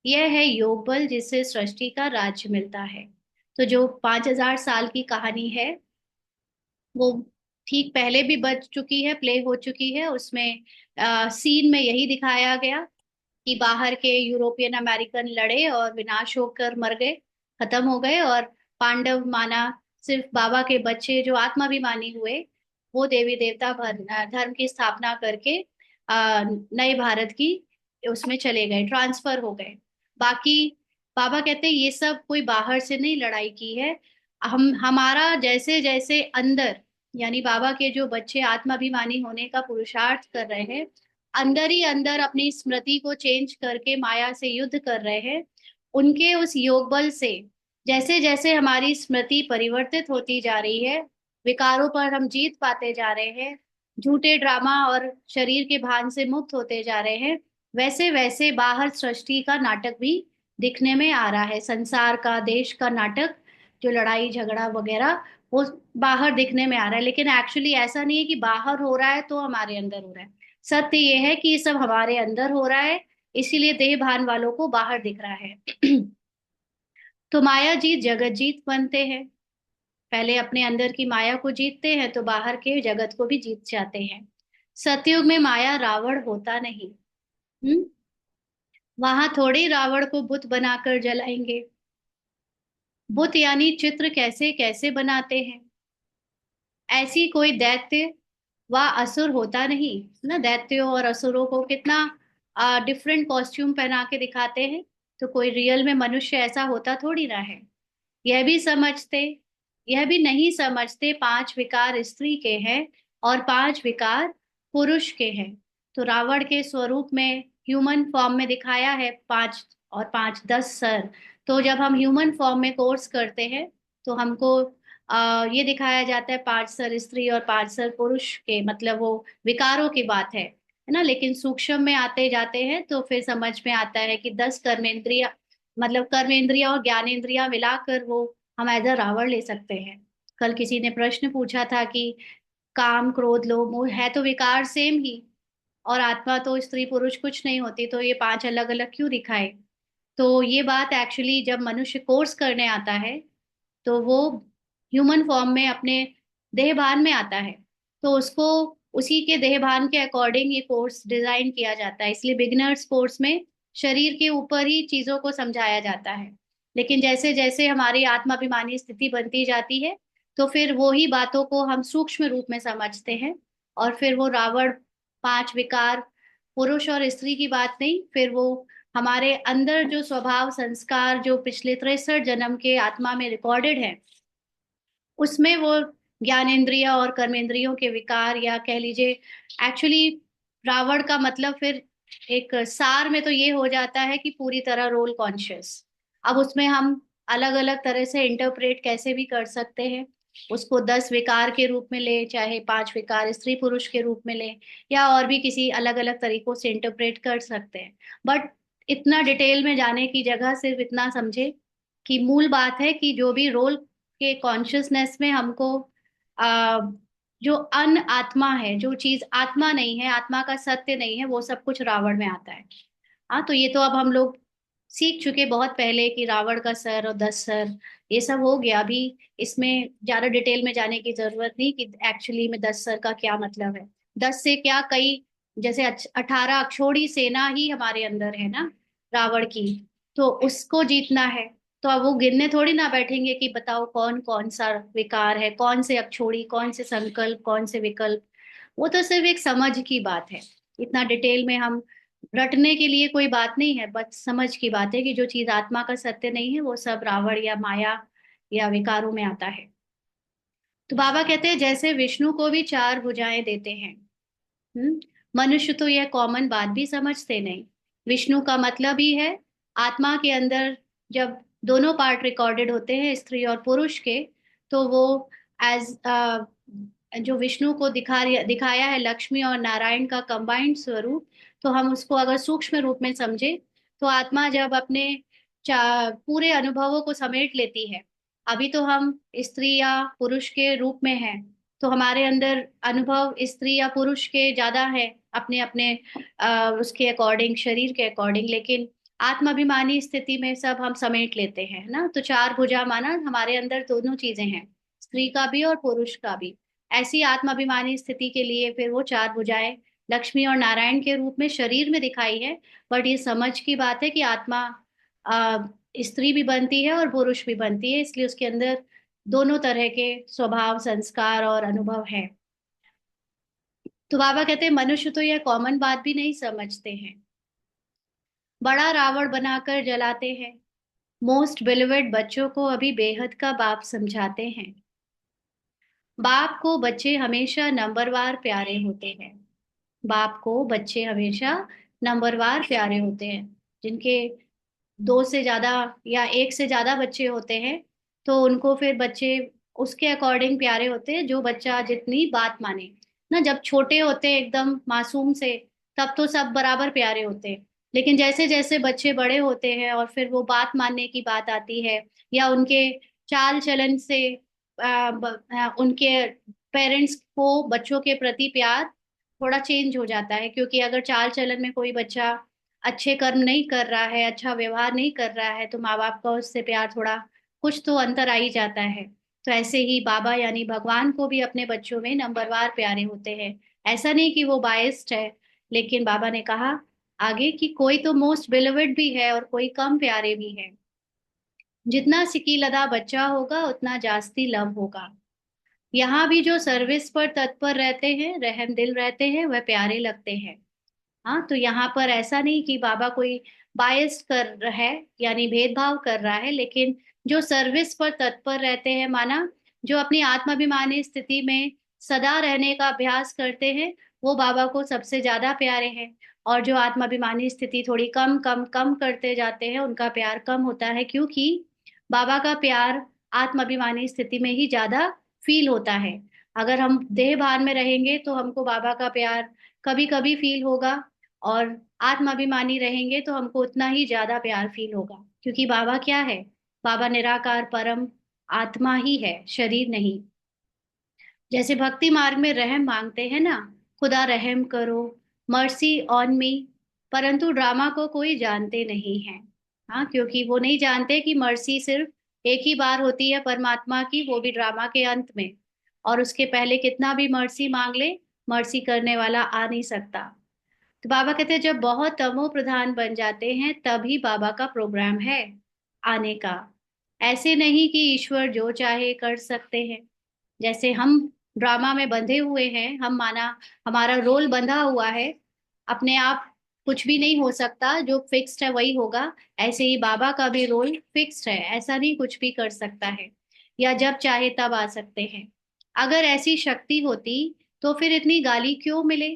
यह है योग बल जिससे सृष्टि का राज्य मिलता है। तो जो 5000 साल की कहानी है, वो ठीक पहले भी बच चुकी है, प्ले हो चुकी है। उसमें सीन में यही दिखाया गया कि बाहर के यूरोपियन अमेरिकन लड़े और विनाश होकर मर गए, खत्म हो गए, और पांडव माना सिर्फ बाबा के बच्चे जो आत्माभिमानी हुए, वो देवी देवता धर्म की स्थापना करके नए भारत की उसमें चले गए, ट्रांसफर हो गए। बाकी बाबा कहते हैं ये सब कोई बाहर से नहीं लड़ाई की है। हम हमारा जैसे जैसे अंदर, यानी बाबा के जो बच्चे आत्माभिमानी होने का पुरुषार्थ कर रहे हैं, अंदर ही अंदर अपनी स्मृति को चेंज करके माया से युद्ध कर रहे हैं, उनके उस योग बल से जैसे जैसे हमारी स्मृति परिवर्तित होती जा रही है, विकारों पर हम जीत पाते जा रहे हैं, झूठे ड्रामा और शरीर के भान से मुक्त होते जा रहे हैं, वैसे वैसे बाहर सृष्टि का नाटक भी दिखने में आ रहा है। संसार का, देश का नाटक, जो लड़ाई झगड़ा वगैरह, वो बाहर दिखने में आ रहा है। लेकिन एक्चुअली ऐसा नहीं है कि बाहर हो रहा है तो हमारे अंदर हो रहा है। सत्य ये है कि ये सब हमारे अंदर हो रहा है, इसीलिए देह भान वालों को बाहर दिख रहा है। तो माया जीत जगत जीत बनते हैं। पहले अपने अंदर की माया को जीतते हैं तो बाहर के जगत को भी जीत जाते हैं। सतयुग में माया रावण होता नहीं। हम्म। वहां थोड़े रावण को बुत बनाकर जलाएंगे। बुत यानी चित्र कैसे कैसे बनाते हैं। ऐसी कोई दैत्य व असुर होता नहीं ना। दैत्यों और असुरों को कितना डिफरेंट कॉस्ट्यूम पहना के दिखाते हैं। तो कोई रियल में मनुष्य ऐसा होता थोड़ी ना है। यह भी समझते यह भी नहीं समझते, पांच विकार स्त्री के हैं और पांच विकार पुरुष के हैं। तो रावण के स्वरूप में ह्यूमन फॉर्म में दिखाया है पांच और पांच 10 सर। तो जब हम ह्यूमन फॉर्म में कोर्स करते हैं तो हमको ये दिखाया जाता है 5 सर स्त्री और 5 सर पुरुष के, मतलब वो विकारों की बात है ना। लेकिन सूक्ष्म में आते जाते हैं तो फिर समझ में आता है कि 10 कर्मेंद्रिया, मतलब कर्मेंद्रिया और ज्ञानेंद्रिया मिलाकर वो हम एज अ रावण ले सकते हैं। कल किसी ने प्रश्न पूछा था कि काम क्रोध लोभ मोह है तो विकार सेम ही, और आत्मा तो स्त्री पुरुष कुछ नहीं होती, तो ये पांच अलग अलग क्यों दिखाए। तो ये बात एक्चुअली जब मनुष्य कोर्स करने आता है तो वो ह्यूमन फॉर्म में अपने देह भान में आता है। तो उसको उसी के देह भान के अकॉर्डिंग ये कोर्स डिजाइन किया जाता है। इसलिए बिगिनर्स कोर्स में शरीर के ऊपर ही चीजों को समझाया जाता है। लेकिन जैसे जैसे हमारी आत्माभिमानी स्थिति बनती जाती है तो फिर वो ही बातों को हम सूक्ष्म रूप में समझते हैं। और फिर वो रावण, पांच विकार, पुरुष और स्त्री की बात नहीं, फिर वो हमारे अंदर जो स्वभाव संस्कार जो पिछले 63 जन्म के आत्मा में रिकॉर्डेड है, उसमें वो ज्ञानेंद्रिय और कर्मेंद्रियों के विकार, या कह लीजिए एक्चुअली रावण का मतलब फिर एक सार में तो ये हो जाता है कि पूरी तरह रोल कॉन्शियस। अब उसमें हम अलग अलग तरह से इंटरप्रेट कैसे भी कर सकते हैं। उसको 10 विकार के रूप में ले, चाहे 5 विकार स्त्री पुरुष के रूप में ले, या और भी किसी अलग अलग तरीकों से इंटरप्रेट कर सकते हैं। बट इतना डिटेल में जाने की जगह सिर्फ इतना समझे कि मूल बात है कि जो भी रोल के कॉन्शियसनेस में हमको आ, जो अन आत्मा है, जो चीज आत्मा नहीं है, आत्मा का सत्य नहीं है, वो सब कुछ रावण में आता है। हाँ, तो ये तो अब हम लोग सीख चुके बहुत पहले कि रावण का सर और 10 सर, ये सब हो गया। अभी इसमें ज्यादा डिटेल में जाने की जरूरत नहीं कि एक्चुअली में 10 सर का क्या मतलब है। 10 से क्या, कई जैसे 18 अक्षोड़ी सेना ही हमारे अंदर है ना, रावण की। तो उसको जीतना है। तो अब वो गिनने थोड़ी ना बैठेंगे कि बताओ कौन कौन सा विकार है, कौन से अक्षोड़ी, कौन से संकल्प, कौन से विकल्प। वो तो सिर्फ एक समझ की बात है। इतना डिटेल में हम रटने के लिए कोई बात नहीं है, बस समझ की बात है कि जो चीज आत्मा का सत्य नहीं है वो सब रावण या माया या विकारों में आता है। तो बाबा कहते हैं जैसे विष्णु को भी 4 भुजाएं देते हैं। हम्म। मनुष्य तो यह कॉमन बात भी समझते नहीं। विष्णु का मतलब ही है आत्मा के अंदर जब दोनों पार्ट रिकॉर्डेड होते हैं, स्त्री और पुरुष के, तो वो एज जो विष्णु को दिखाया है लक्ष्मी और नारायण का कंबाइंड स्वरूप। तो हम उसको अगर सूक्ष्म रूप में समझे तो आत्मा जब अपने पूरे अनुभवों को समेट लेती है, अभी तो हम स्त्री या पुरुष के रूप में हैं, तो हमारे अंदर अनुभव स्त्री या पुरुष के ज्यादा है अपने अपने उसके अकॉर्डिंग, शरीर के अकॉर्डिंग। लेकिन आत्माभिमानी स्थिति में सब हम समेट लेते हैं ना। तो 4 भुजा माना हमारे अंदर दोनों चीजें हैं, स्त्री का भी और पुरुष का भी। ऐसी आत्माभिमानी स्थिति के लिए फिर वो 4 भुजाएं लक्ष्मी और नारायण के रूप में शरीर में दिखाई है। बट ये समझ की बात है कि आत्मा आ, स्त्री भी बनती है और पुरुष भी बनती है, इसलिए उसके अंदर दोनों तरह के स्वभाव संस्कार और अनुभव है। तो बाबा कहते हैं मनुष्य तो यह कॉमन बात भी नहीं समझते हैं, बड़ा रावण बनाकर जलाते हैं। मोस्ट बिलीवेड बच्चों को अभी बेहद का बाप समझाते हैं। बाप को बच्चे हमेशा नंबरवार प्यारे होते हैं। बाप को बच्चे हमेशा नंबरवार प्यारे होते हैं। जिनके 2 से ज्यादा या 1 से ज्यादा बच्चे होते हैं तो उनको फिर बच्चे उसके अकॉर्डिंग प्यारे होते हैं, जो बच्चा जितनी बात माने ना, जब छोटे होते हैं एकदम मासूम से, तब तो सब बराबर प्यारे होते हैं। लेकिन जैसे जैसे बच्चे बड़े होते हैं और फिर वो बात मानने की बात आती है, या उनके चाल चलन से उनके पेरेंट्स को बच्चों के प्रति प्यार थोड़ा चेंज हो जाता है। क्योंकि अगर चाल चलन में कोई बच्चा अच्छे कर्म नहीं कर रहा है, अच्छा व्यवहार नहीं कर रहा है, तो माँ बाप का उससे प्यार थोड़ा, कुछ तो अंतर आ ही जाता है। तो ऐसे ही बाबा यानी भगवान को भी अपने बच्चों में नंबरवार प्यारे होते हैं। ऐसा नहीं कि वो बायस्ड है, लेकिन बाबा ने कहा आगे कि कोई तो मोस्ट बिलोवेड भी है और कोई कम प्यारे भी है। जितना सिकीलदा बच्चा होगा उतना जास्ती लव होगा। यहाँ भी जो सर्विस पर तत्पर रहते हैं, रहम दिल रहते हैं, वह प्यारे लगते हैं। हाँ, तो यहाँ पर ऐसा नहीं कि बाबा कोई बायस कर रहा है, यानी भेदभाव कर रहा है, लेकिन जो सर्विस पर तत्पर रहते हैं, माना जो अपनी आत्माभिमानी स्थिति में सदा रहने का अभ्यास करते हैं, वो बाबा को सबसे ज्यादा प्यारे हैं। और जो आत्माभिमानी स्थिति थोड़ी कम कम कम करते जाते हैं, उनका प्यार कम होता है, क्योंकि बाबा का प्यार आत्माभिमानी स्थिति में ही ज्यादा फील होता है। अगर हम देह भान में रहेंगे तो हमको बाबा का प्यार कभी कभी फील होगा, और आत्माभिमानी रहेंगे तो हमको उतना ही ज्यादा प्यार फील होगा। क्योंकि बाबा क्या है? बाबा निराकार परम आत्मा ही है, शरीर नहीं। जैसे भक्ति मार्ग में रहम मांगते हैं ना, खुदा रहम करो, मर्सी ऑन मी, परंतु ड्रामा को कोई जानते नहीं है। हाँ, क्योंकि वो नहीं जानते कि मर्सी सिर्फ एक ही बार होती है परमात्मा की, वो भी ड्रामा के अंत में। और उसके पहले कितना भी मर्सी मांग ले, मर्सी करने वाला आ नहीं सकता। तो बाबा कहते हैं जब बहुत तमो प्रधान बन जाते हैं, तभी बाबा का प्रोग्राम है आने का। ऐसे नहीं कि ईश्वर जो चाहे कर सकते हैं। जैसे हम ड्रामा में बंधे हुए हैं, हम माना हमारा रोल बंधा हुआ है, अपने आप कुछ भी नहीं हो सकता, जो फिक्स्ड है वही होगा। ऐसे ही बाबा का भी रोल फिक्स्ड है, ऐसा नहीं कुछ भी कर सकता है, या जब चाहे तब आ सकते हैं। अगर ऐसी शक्ति होती तो फिर इतनी गाली क्यों मिले?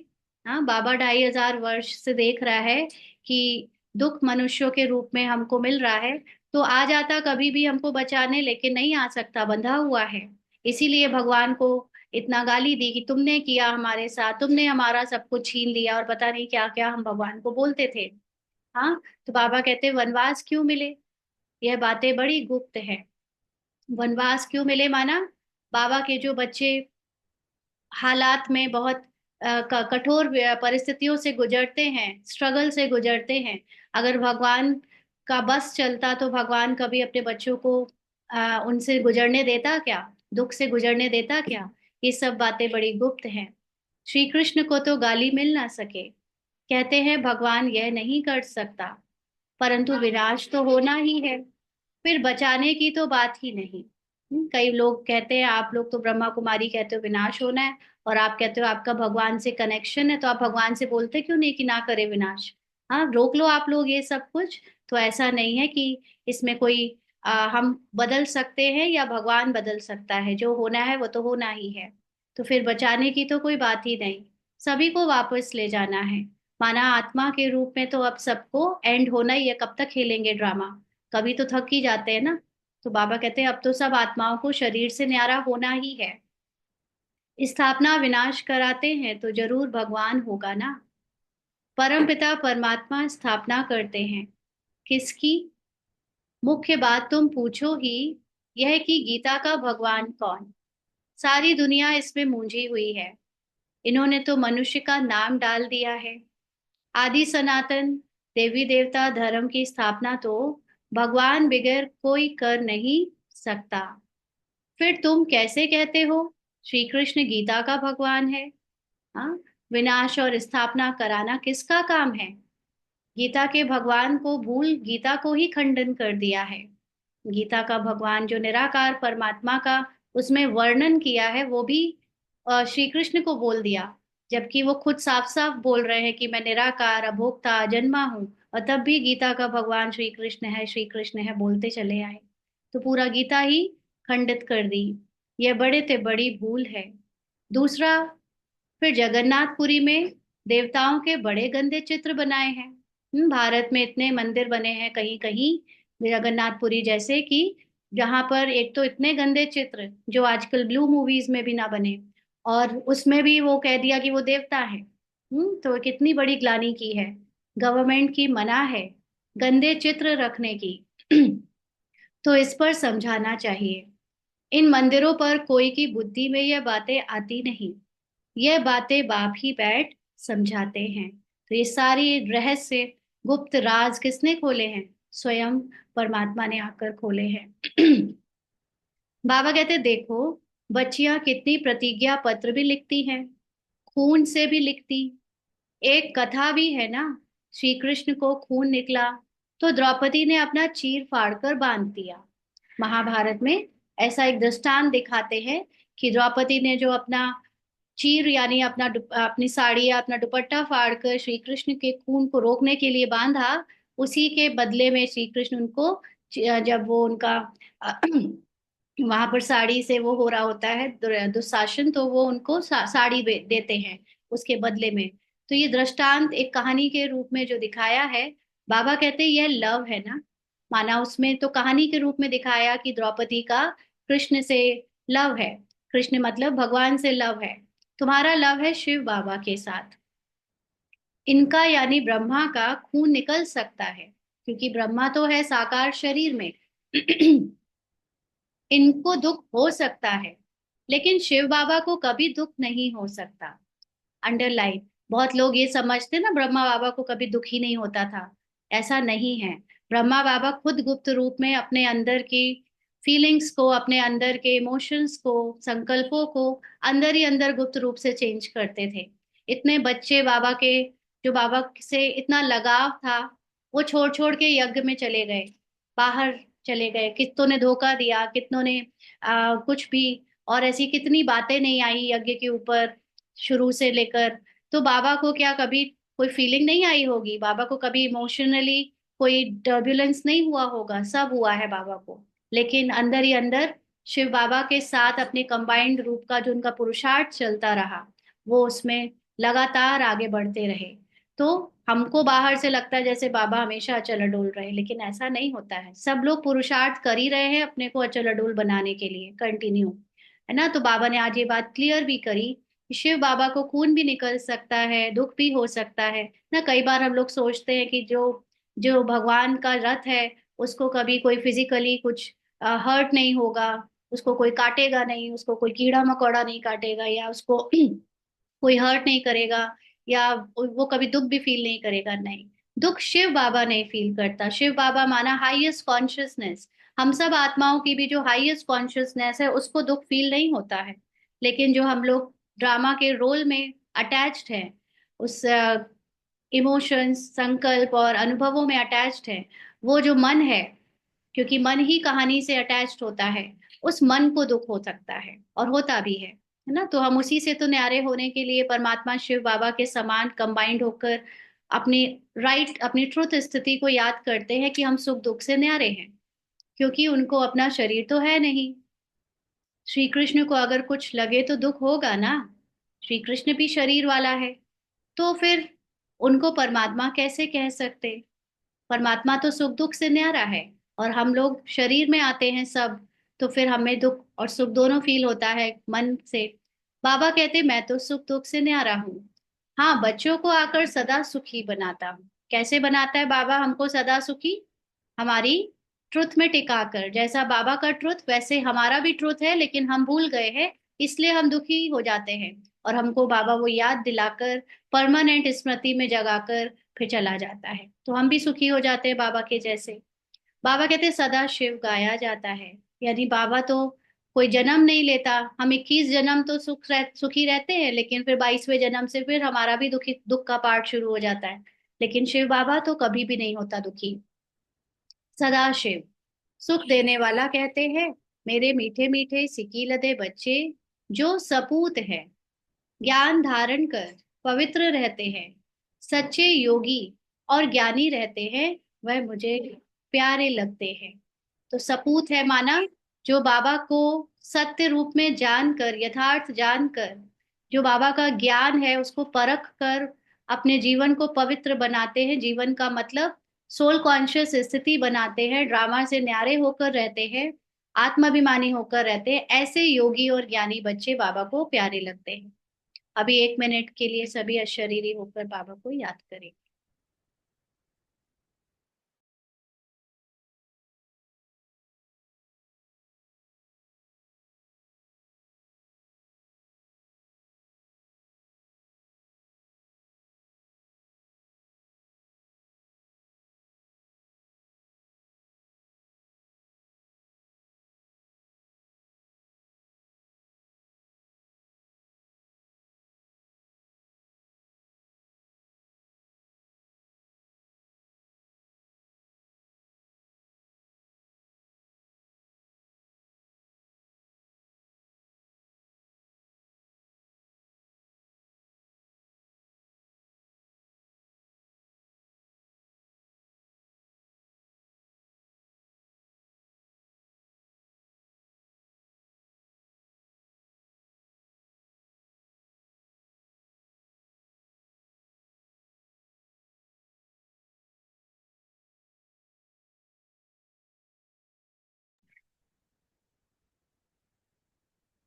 हाँ, बाबा 2500 वर्ष से देख रहा है कि दुख मनुष्यों के रूप में हमको मिल रहा है, तो आ जाता कभी भी हमको बचाने, लेकिन नहीं आ सकता, बंधा हुआ है। इसीलिए भगवान को इतना गाली दी कि तुमने किया हमारे साथ, तुमने हमारा सब कुछ छीन लिया, और पता नहीं क्या क्या हम भगवान को बोलते थे। हाँ, तो बाबा कहते वनवास क्यों मिले? यह बातें बड़ी गुप्त है। वनवास क्यों मिले माना, बाबा के जो बच्चे हालात में बहुत कठोर परिस्थितियों से गुजरते हैं, स्ट्रगल से गुजरते हैं। अगर भगवान का बस चलता तो भगवान कभी अपने बच्चों को उनसे गुजरने देता क्या? दुख से गुजरने देता क्या? ये सब बातें बड़ी गुप्त हैं। श्री कृष्ण को तो गाली मिल ना सके, कहते हैं भगवान यह नहीं कर सकता, परंतु विनाश तो होना ही है, फिर बचाने की तो बात ही नहीं। कई लोग कहते हैं, आप लोग तो ब्रह्मा कुमारी कहते हो विनाश होना है, और आप कहते हो आपका भगवान से कनेक्शन है, तो आप भगवान से बोलते क्यों नहीं कि ना करे विनाश? हाँ, रोक लो आप लोग ये सब कुछ। तो ऐसा नहीं है कि इसमें कोई हम बदल सकते हैं या भगवान बदल सकता है। जो होना है वो तो होना ही है। तो फिर बचाने की तो कोई बात ही नहीं, सभी को वापस ले जाना है। माना आत्मा के रूप में तो अब सबको एंड होना ही है, कब तक खेलेंगे ड्रामा? कभी तो थक ही जाते हैं ना। तो बाबा कहते हैं अब तो सब आत्माओं को शरीर से न्यारा होना ही है। स्थापना विनाश कराते हैं तो जरूर भगवान होगा ना। परम पिता परमात्मा स्थापना करते हैं किसकी? मुख्य बात तुम पूछो ही, यह कि गीता का भगवान कौन? सारी दुनिया इसमें मूंझी हुई है। इन्होंने तो मनुष्य का नाम डाल दिया है। आदि सनातन देवी देवता धर्म की स्थापना तो भगवान बगैर कोई कर नहीं सकता। फिर तुम कैसे कहते हो श्री कृष्ण गीता का भगवान है? हाँ, विनाश और स्थापना कराना किसका काम है? गीता के भगवान को भूल गीता को ही खंडन कर दिया है। गीता का भगवान जो निराकार परमात्मा का उसमें वर्णन किया है, वो भी श्री कृष्ण को बोल दिया, जबकि वो खुद साफ साफ बोल रहे हैं कि मैं निराकार अभोक्ता अजन्मा हूँ। और तब भी गीता का भगवान श्री कृष्ण है, श्री कृष्ण है बोलते चले आए। तो पूरा गीता ही खंडित कर दी। यह बड़े ते बड़ी भूल है। दूसरा, फिर जगन्नाथपुरी में देवताओं के बड़े गंदे चित्र बनाए हैं। भारत में इतने मंदिर बने हैं कहीं कहीं जगन्नाथपुरी जैसे कि, जहां पर एक तो इतने गंदे चित्र जो आजकल ब्लू मूवीज में भी ना बने, और उसमें भी वो कह दिया कि वो देवता है। तो कितनी बड़ी ग्लानि की है। गवर्नमेंट की मना है गंदे चित्र रखने की। तो इस पर समझाना चाहिए। इन मंदिरों पर कोई की बुद्धि में यह बातें आती नहीं। यह बातें बाप ही बैठ समझाते हैं। तो ये सारी रहस्य गुप्त राज किसने खोले हैं? स्वयं परमात्मा ने आकर खोले हैं। बाबा कहते देखो, बच्चियां कितनी प्रतिज्ञा पत्र भी लिखती हैं, खून से भी लिखती। एक कथा भी है ना, श्री कृष्ण को खून निकला तो द्रौपदी ने अपना चीर फाड़ कर बांध दिया। महाभारत में ऐसा एक दृष्टांत दिखाते हैं कि द्रौपदी ने जो अपना चीर यानी अपनी साड़ी या अपना दुपट्टा फाड़ कर श्री कृष्ण के खून को रोकने के लिए बांधा, उसी के बदले में श्री कृष्ण उनको जब वो उनका वहां पर साड़ी से वो हो रहा होता है दुशासन, तो वो उनको साड़ी देते हैं उसके बदले में। तो ये दृष्टांत एक कहानी के रूप में जो दिखाया है, बाबा कहते हैं यह लव है ना। माना उसमें तो कहानी के रूप में दिखाया कि द्रौपदी का कृष्ण से लव है। कृष्ण मतलब भगवान से लव है। तुम्हारा लव है शिव बाबा के साथ। इनका यानी ब्रह्मा का खून निकल सकता है, क्योंकि ब्रह्मा तो है साकार शरीर में। इनको दुख हो सकता है, लेकिन शिव बाबा को कभी दुख नहीं हो सकता। अंडरलाइन। बहुत लोग ये समझते ना ब्रह्मा बाबा को कभी दुख ही नहीं होता था। ऐसा नहीं है। ब्रह्मा बाबा खुद गुप्त रूप में अपने अंदर की फीलिंग्स को, अपने अंदर के इमोशंस को, संकल्पों को अंदर ही अंदर गुप्त रूप से चेंज करते थे। इतने बच्चे बाबा के, जो बाबा से इतना लगाव था, वो छोड़ छोड़ के यज्ञ में चले गए, बाहर चले गए। कितनों ने धोखा दिया, कितनों ने कुछ भी, और ऐसी कितनी बातें नहीं आई यज्ञ के ऊपर शुरू से लेकर। तो बाबा को क्या कभी कोई फीलिंग नहीं आई होगी? बाबा को कभी इमोशनली कोई टर्बुलेंस नहीं हुआ होगा? सब हुआ है बाबा को। लेकिन अंदर ही अंदर शिव बाबा के साथ अपने कंबाइंड रूप का जो उनका पुरुषार्थ चलता रहा, वो उसमें लगातार आगे बढ़ते रहे। तो हमको बाहर से लगता है जैसे बाबा हमेशा अचल अडोल रहे, लेकिन ऐसा नहीं होता है। सब लोग पुरुषार्थ कर ही रहे हैं अपने को अचल अडोल बनाने के लिए, कंटिन्यू, है ना। तो बाबा ने आज ये बात क्लियर भी करी कि शिव बाबा को खून भी निकल सकता है, दुख भी हो सकता है ना। कई बार हम लोग सोचते हैं कि जो जो भगवान का रथ है, उसको कभी कोई फिजिकली कुछ हर्ट नहीं होगा, उसको कोई काटेगा नहीं, उसको कोई कीड़ा मकोड़ा नहीं काटेगा, या उसको कोई हर्ट नहीं करेगा, या वो कभी दुख भी फील नहीं करेगा। नहीं, दुख शिव बाबा नहीं फील करता। शिव बाबा माना हाईएस्ट कॉन्शियसनेस। हम सब आत्माओं की भी जो हाईएस्ट कॉन्शियसनेस है, उसको दुख फील नहीं होता है। लेकिन जो हम लोग ड्रामा के रोल में अटैच्ड हैं, उस इमोशंस, संकल्प और अनुभवों में अटैच्ड है, वो जो मन है, क्योंकि मन ही कहानी से अटैच्ड होता है, उस मन को दुख हो सकता है, और होता भी है ना। तो हम उसी से तो न्यारे होने के लिए परमात्मा शिव बाबा के समान कंबाइंड होकर अपनी अपनी ट्रुथ स्थिति को याद करते हैं कि हम सुख दुख से न्यारे हैं, क्योंकि उनको अपना शरीर तो है नहीं। श्री कृष्ण को अगर कुछ लगे तो दुख होगा ना। श्री कृष्ण भी शरीर वाला है। तो फिर उनको परमात्मा कैसे कह सकते? परमात्मा तो सुख दुख से न्यारा है, और हम लोग शरीर में आते हैं सब। तो फिर हमें दुख और सुख दोनों फील होता है मन से। बाबा कहते मैं तो सुख दुख से न्यारा हूँ। हाँ, बच्चों को आकर सदा सुखी बनाता हूँ। कैसे बनाता है बाबा हमको सदा सुखी? हमारी ट्रुथ में टिका कर। जैसा बाबा का ट्रुथ, वैसे हमारा भी ट्रुथ है, लेकिन हम भूल गए हैं, इसलिए हम दुखी हो जाते हैं। और हमको बाबा वो याद दिलाकर, परमानेंट स्मृति में जगाकर फिर चला जाता है, तो हम भी सुखी हो जाते हैं बाबा के जैसे। बाबा कहते हैं सदा शिव गाया जाता है। यानी बाबा तो कोई जन्म नहीं लेता। हम 21 जन्म तो सुखी रहते हैं, लेकिन फिर 22वें जन्म से फिर हमारा भी दुख का पार्ट शुरू हो जाता है। लेकिन शिव बाबा तो कभी भी नहीं होता दुखी। सदाशिव सुख देने वाला कहते हैं, मेरे मीठे मीठे सिकी लदे बच्चे, जो सपूत है ज्ञान धारण कर पवित्र रहते हैं, सच्चे योगी और ज्ञानी रहते हैं, वह मुझे प्यारे लगते हैं। तो सपूत है माना जो बाबा को सत्य रूप में जानकर, यथार्थ जानकर, जो बाबा का ज्ञान है उसको परख कर अपने जीवन को पवित्र बनाते हैं। जीवन का मतलब सोल कॉन्शियस स्थिति बनाते हैं, ड्रामा से न्यारे होकर रहते हैं, आत्माभिमानी होकर रहते हैं, ऐसे योगी और ज्ञानी बच्चे बाबा को प्यारे लगते हैं। अभी 1 मिनट के लिए सभी अशरीरी होकर बाबा को याद करें।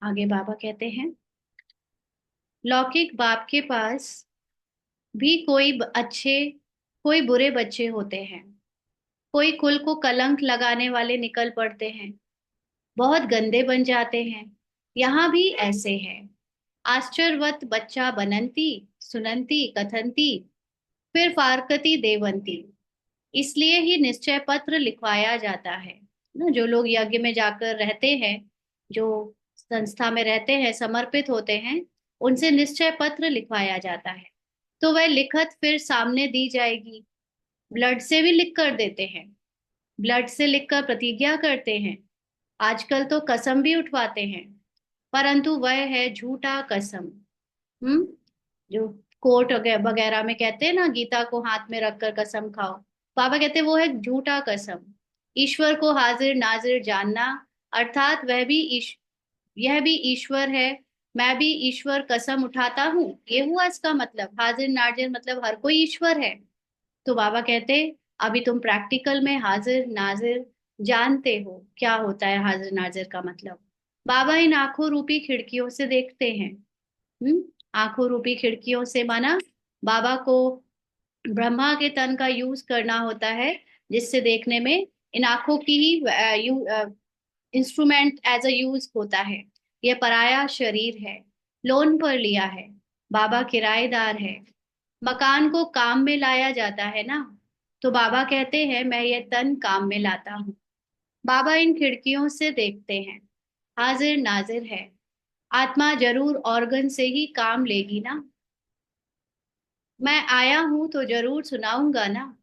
आगे बाबा कहते हैं, लौकिक बाप के पास भी अच्छे, कोई बुरे बच्चे होते हैं। कोई कुल को कलंक लगाने वाले निकल पड़ते हैं, बहुत गंदे बन जाते हैं। यहाँ भी ऐसे है। आश्चर्यवत बच्चा बनंती, सुनंती, कथंती, फिर फारकती देवंती। इसलिए ही निश्चय पत्र लिखवाया जाता है ना। जो लोग यज्ञ में जाकर रहते हैं, जो संस्था में रहते हैं, समर्पित होते हैं, उनसे निश्चय पत्र लिखवाया जाता है। तो वह लिखत फिर सामने दी जाएगी। ब्लड से भी लिख कर देते हैं, ब्लड से लिखकर प्रतिज्ञा करते हैं। आजकल तो कसम भी उठवाते हैं, परंतु वह है झूठा कसम। हम्म। जो कोर्ट वगैरह में कहते हैं ना, गीता को हाथ में रखकर कसम खाओ, बाबा कहते हैं वो है झूठा कसम। ईश्वर को हाजिर नाजिर जानना, अर्थात यह भी ईश्वर है, मैं भी ईश्वर, कसम उठाता हूँ, ये हुआ इसका मतलब। हाजिर नाजिर मतलब हर कोई ईश्वर है। तो बाबा कहते, अभी तुम प्रैक्टिकल में हाजिर नाजिर जानते हो क्या होता है हाजिर नाजिर का मतलब। बाबा इन आंखों रूपी खिड़कियों से देखते हैं। हम्म। आंखों रूपी खिड़कियों से माना बाबा को ब्रह्मा के तन का यूज करना होता है, जिससे देखने में इन आंखों की ही इंस्ट्रूमेंट एज अ यूज होता है। यह पराया शरीर है, लोन पर लिया है, बाबा किराएदार है। मकान को काम में लाया जाता है ना, तो बाबा कहते हैं मैं ये तन काम में लाता हूँ। बाबा इन खिड़कियों से देखते हैं, हाजिर नाजिर है। आत्मा जरूर ऑर्गन से ही काम लेगी ना। मैं आया हूं तो जरूर सुनाऊंगा ना।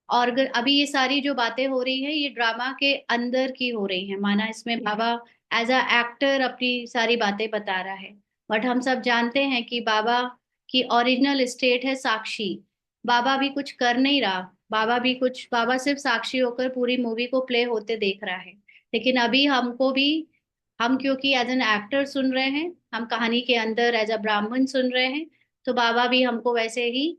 और अभी ये सारी जो बातें हो रही है, ये ड्रामा के अंदर की हो रही है, माना इसमें बाबा एज अ एक्टर अपनी सारी बातें बता रहा है। बट हम सब जानते हैं कि बाबा की ओरिजिनल स्टेट है साक्षी। बाबा भी कुछ कर नहीं रहा, बाबा सिर्फ साक्षी होकर पूरी मूवी को प्ले होते देख रहा है। लेकिन अभी हमको भी, हम क्योंकि एज एन एक्टर सुन रहे हैं, हम कहानी के अंदर एज अ ब्राह्मण सुन रहे हैं, तो बाबा भी हमको वैसे ही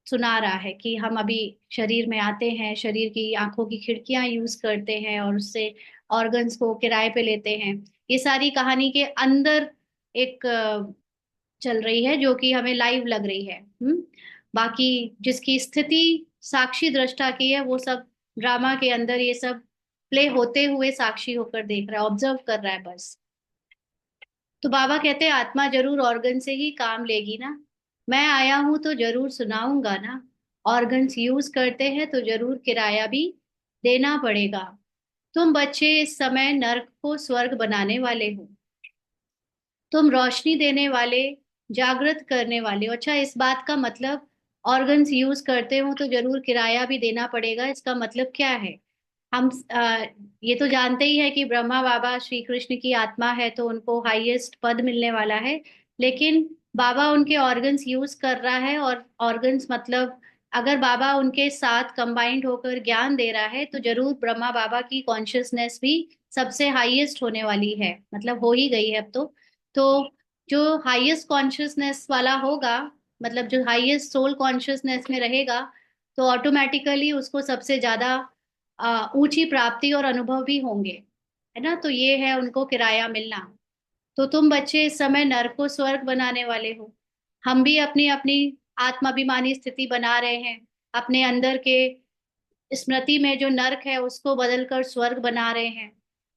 सुना रहा है कि हम अभी शरीर में आते हैं, शरीर की आंखों की खिड़कियां यूज करते हैं और उससे ऑर्गन्स को किराए पे लेते हैं। ये सारी कहानी के अंदर एक चल रही है, जो कि हमें लाइव लग रही है। बाकी जिसकी स्थिति साक्षी दृष्टा की है, वो सब ड्रामा के अंदर ये सब प्ले होते हुए साक्षी होकर देख रहा है, ऑब्जर्व कर रहा है बस। तो बाबा कहते हैं आत्मा जरूर ऑर्गन से ही काम लेगी ना। मैं आया हूं तो जरूर सुनाऊंगा ना। ऑर्गन्स यूज करते हैं तो जरूर किराया भी देना पड़ेगा। तुम बच्चे इस समय नर्क को स्वर्ग बनाने वाले हो। तुम रोशनी देने वाले, जागृत करने वाले हो। अच्छा, इस बात का मतलब ऑर्गन्स यूज करते हो तो जरूर किराया भी देना पड़ेगा, इसका मतलब क्या है? हम ये तो जानते ही है कि ब्रह्मा बाबा श्री कृष्ण की आत्मा है, तो उनको हाईएस्ट पद मिलने वाला है। लेकिन बाबा उनके ऑर्गन्स यूज कर रहा है, और ऑर्गन्स मतलब अगर बाबा उनके साथ कंबाइंड होकर ज्ञान दे रहा है, तो जरूर ब्रह्मा बाबा की कॉन्शियसनेस भी सबसे हाईएस्ट होने वाली है, मतलब हो ही गई है अब तो जो हाईएस्ट कॉन्शियसनेस वाला होगा, मतलब जो हाईएस्ट सोल कॉन्शियसनेस में रहेगा, तो ऑटोमेटिकली उसको सबसे ज्यादा ऊंची प्राप्ति और अनुभव भी होंगे, है ना, तो ये है उनको किराया मिलना। तो तुम बच्चे इस समय नर्क को स्वर्ग बनाने वाले हो। हम भी अपनी अपनी आत्माभिमानी स्थिति बना रहे हैं, अपने अंदर के स्मृति में जो नर्क है उसको बदलकर स्वर्ग बना रहे हैं।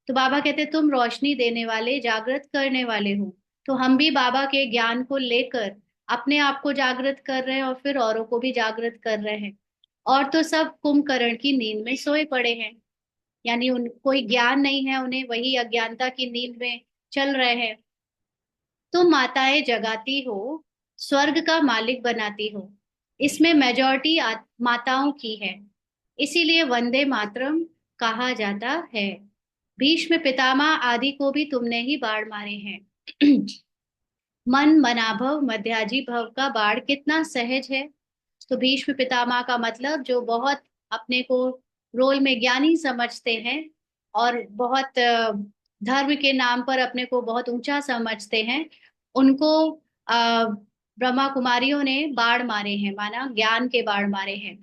तो बाबा कहते तुम रोशनी देने वाले, जागृत करने वाले हो। तो हम भी बाबा के ज्ञान को लेकर अपने आप को जागृत कर रहे हैं और फिर औरों को भी जागृत कर रहे हैं। और तो सब कुंभकर्ण की नींद में सोए पड़े हैं, यानी उन कोई ज्ञान नहीं है उन्हें, वही अज्ञानता की नींद में चल रहे हैं। तुम माताएं जगाती हो, स्वर्ग का मालिक बनाती हो। इसमें मेजॉरिटी माताओं की है, इसीलिए वंदे मातरम कहा जाता है। भीष्म पितामह आदि को भी तुमने ही बाढ़ मारे हैं। मन मनाभव मध्याजी भव का बाढ़ कितना सहज है। तो भीष्म पितामह का मतलब जो बहुत अपने को रोल में ज्ञानी समझते हैं और बहुत धर्म के नाम पर अपने को बहुत ऊंचा समझते हैं, उनको ब्रह्मा कुमारियों ने बाढ़ मारे हैं, माना ज्ञान के बाढ़ मारे हैं।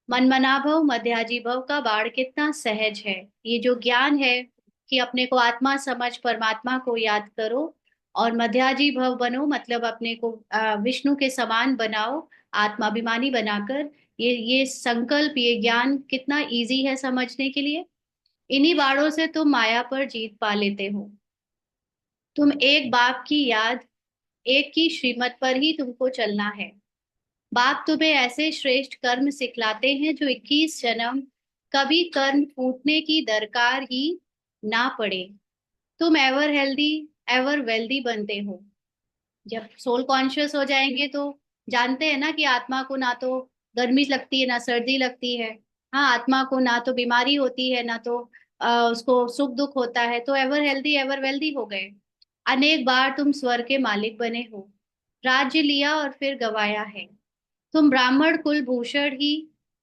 मनमना भव मध्याजी भव का बाढ़ कितना सहज है। ये जो ज्ञान है कि अपने को आत्मा समझ परमात्मा को याद करो, और मध्याजी भव बनो मतलब अपने को विष्णु के समान बनाओ, आत्माभिमानी बनाकर। ये संकल्प, ये ज्ञान कितना इजी है समझने के लिए। इन्हीं बाणों से तुम माया पर जीत पा लेते हो। तुम एक बाप की याद, एक की श्रीमत पर ही तुमको चलना है। बाप तुम्हें ऐसे श्रेष्ठ कर्म सिखलाते हैं जो 21 जन्म कभी कर्म फूटने की दरकार ही ना पड़े। तुम एवर हेल्दी, एवर वेल्दी बनते हो। जब सोल कॉन्शियस हो जाएंगे तो जानते हैं ना कि आत्मा को ना तो गर्मी लगती है ना सर्दी लगती है। हाँ, आत्मा को ना तो बीमारी होती है ना तो उसको सुख दुख होता है। तो एवर हेल्दी एवर वेल्दी हो गए। अनेक बार तुम स्वर्ग के मालिक बने हो, राज्य लिया और फिर गवाया है। तुम ब्राह्मण कुलभूषण ही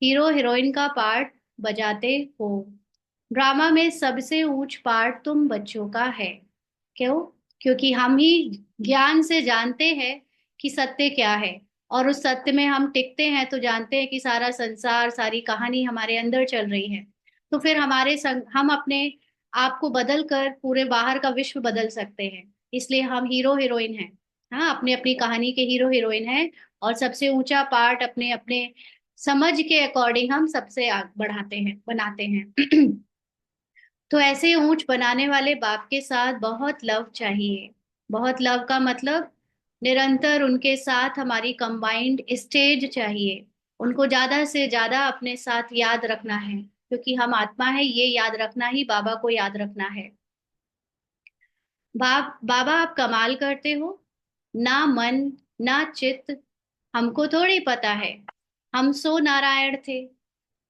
हीरो हीरोइन का पार्ट बजाते हो। ड्रामा में सबसे ऊंच पार्ट तुम बच्चों का है। क्यों? क्योंकि हम ही ज्ञान से जानते हैं कि सत्य क्या है, और उस सत्य में हम टिकते हैं तो जानते हैं कि सारा संसार, सारी कहानी हमारे अंदर चल रही है। तो फिर हम अपने आप को बदल कर पूरे बाहर का विश्व बदल सकते हैं। इसलिए हम हीरो हीरोइन हैं। हाँ, अपनी अपनी कहानी के हीरो हीरोइन हैं, और सबसे ऊंचा पार्ट अपने अपने समझ के अकॉर्डिंग हम सबसे आग बढ़ाते हैं, बनाते हैं। तो ऐसे ऊंच बनाने वाले बाप के साथ बहुत लव चाहिए। बहुत लव का मतलब निरंतर उनके साथ हमारी कंबाइंड स्टेज चाहिए। उनको ज्यादा से ज्यादा अपने साथ याद रखना है, क्योंकि हम आत्मा है, ये याद रखना ही बाबा को याद रखना है। बाबा आप कमाल करते हो। ना मन, ना चित्त, हमको थोड़ी पता है। हम सो नारायण थे,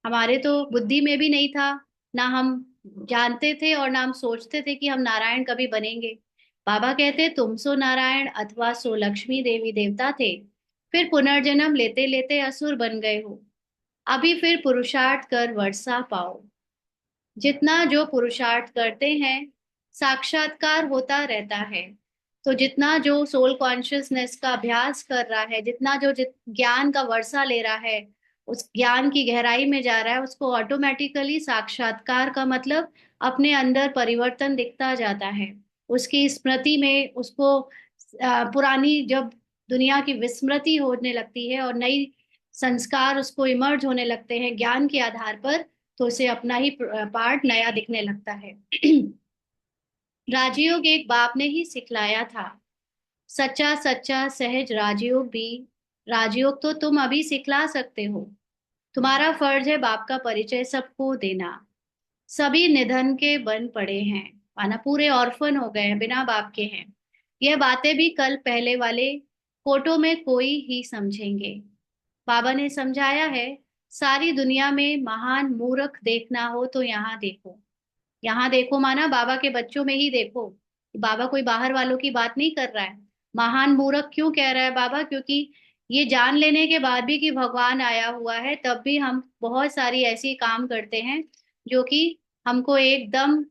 हमारे तो बुद्धि में भी नहीं था। ना हम जानते थे और ना हम सोचते थे कि हम नारायण कभी बनेंगे। बाबा कहते तुम सो नारायण अथवा सो लक्ष्मी देवी देवता थे, फिर पुनर्जन्म लेते लेते असुर बन गए हो। अभी फिर पुरुषार्थ कर वर्षा पाओ। जितना जो पुरुषार्थ करते हैं साक्षात्कार होता रहता है। तो जितना जो सोल कॉन्शियसनेस का अभ्यास कर रहा है, जितना जो ज्ञान का वर्षा ले रहा है, उस ज्ञान की गहराई में जा रहा है, उसको ऑटोमेटिकली साक्षात्कार का मतलब अपने अंदर परिवर्तन दिखता जाता है। उसकी स्मृति में उसको पुरानी जब दुनिया की विस्मृति होने लगती है और नई संस्कार उसको इमर्ज होने लगते हैं ज्ञान के आधार पर, तो उसे अपना ही पार्ट नया दिखने लगता है। राजयोग एक बाप ने ही सिखलाया था, सच्चा सच्चा सहज राजयोग भी। राजयोग तो तुम अभी सिखला सकते हो। तुम्हारा फर्ज है बाप का परिचय सबको देना। सभी निधन के बन पड़े हैं, माना पूरे ऑर्फन हो गए हैं, बिना बाप के हैं। यह बातें भी कल पहले वाले फोटो में कोई ही समझेंगे। बाबा ने समझाया है, सारी दुनिया में महान मूर्ख देखना हो तो यहाँ देखो। यहाँ देखो माना बाबा के बच्चों में ही देखो। बाबा कोई बाहर वालों की बात नहीं कर रहा है। महान मूर्ख क्यों कह रहा है बाबा? क्योंकि ये जान लेने के बाद भी कि भगवान आया हुआ है, तब भी हम बहुत सारी ऐसी काम करते हैं जो कि हमको एकदम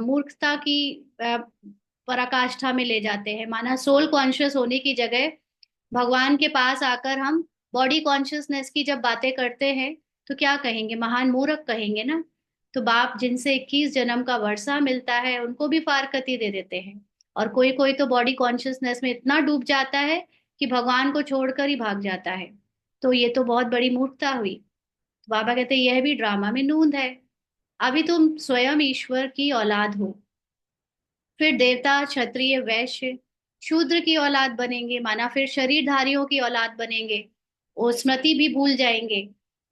मूर्खता की पराकाष्ठा में ले जाते हैं। माना सोल कॉन्शियस होने की जगह भगवान के पास आकर हम बॉडी कॉन्शियसनेस की जब बातें करते हैं तो क्या कहेंगे? महान मूर्ख कहेंगे ना। तो बाप जिनसे 21 जन्म का वर्षा मिलता है उनको भी फारकती दे देते हैं। और कोई कोई तो बॉडी कॉन्शियसनेस में इतना डूब जाता है कि भगवान को छोड़कर ही भाग जाता है। तो ये तो बहुत बड़ी मूर्खता हुई। तो बाबा कहते हैं यह भी ड्रामा में नूंद है। अभी तुम स्वयं ईश्वर की औलाद हो, फिर देवता, क्षत्रिय, वैश्य, शूद्र की औलाद बनेंगे, माना फिर शरीरधारियों की औलाद बनेंगे। वो स्मृति भी भूल जाएंगे,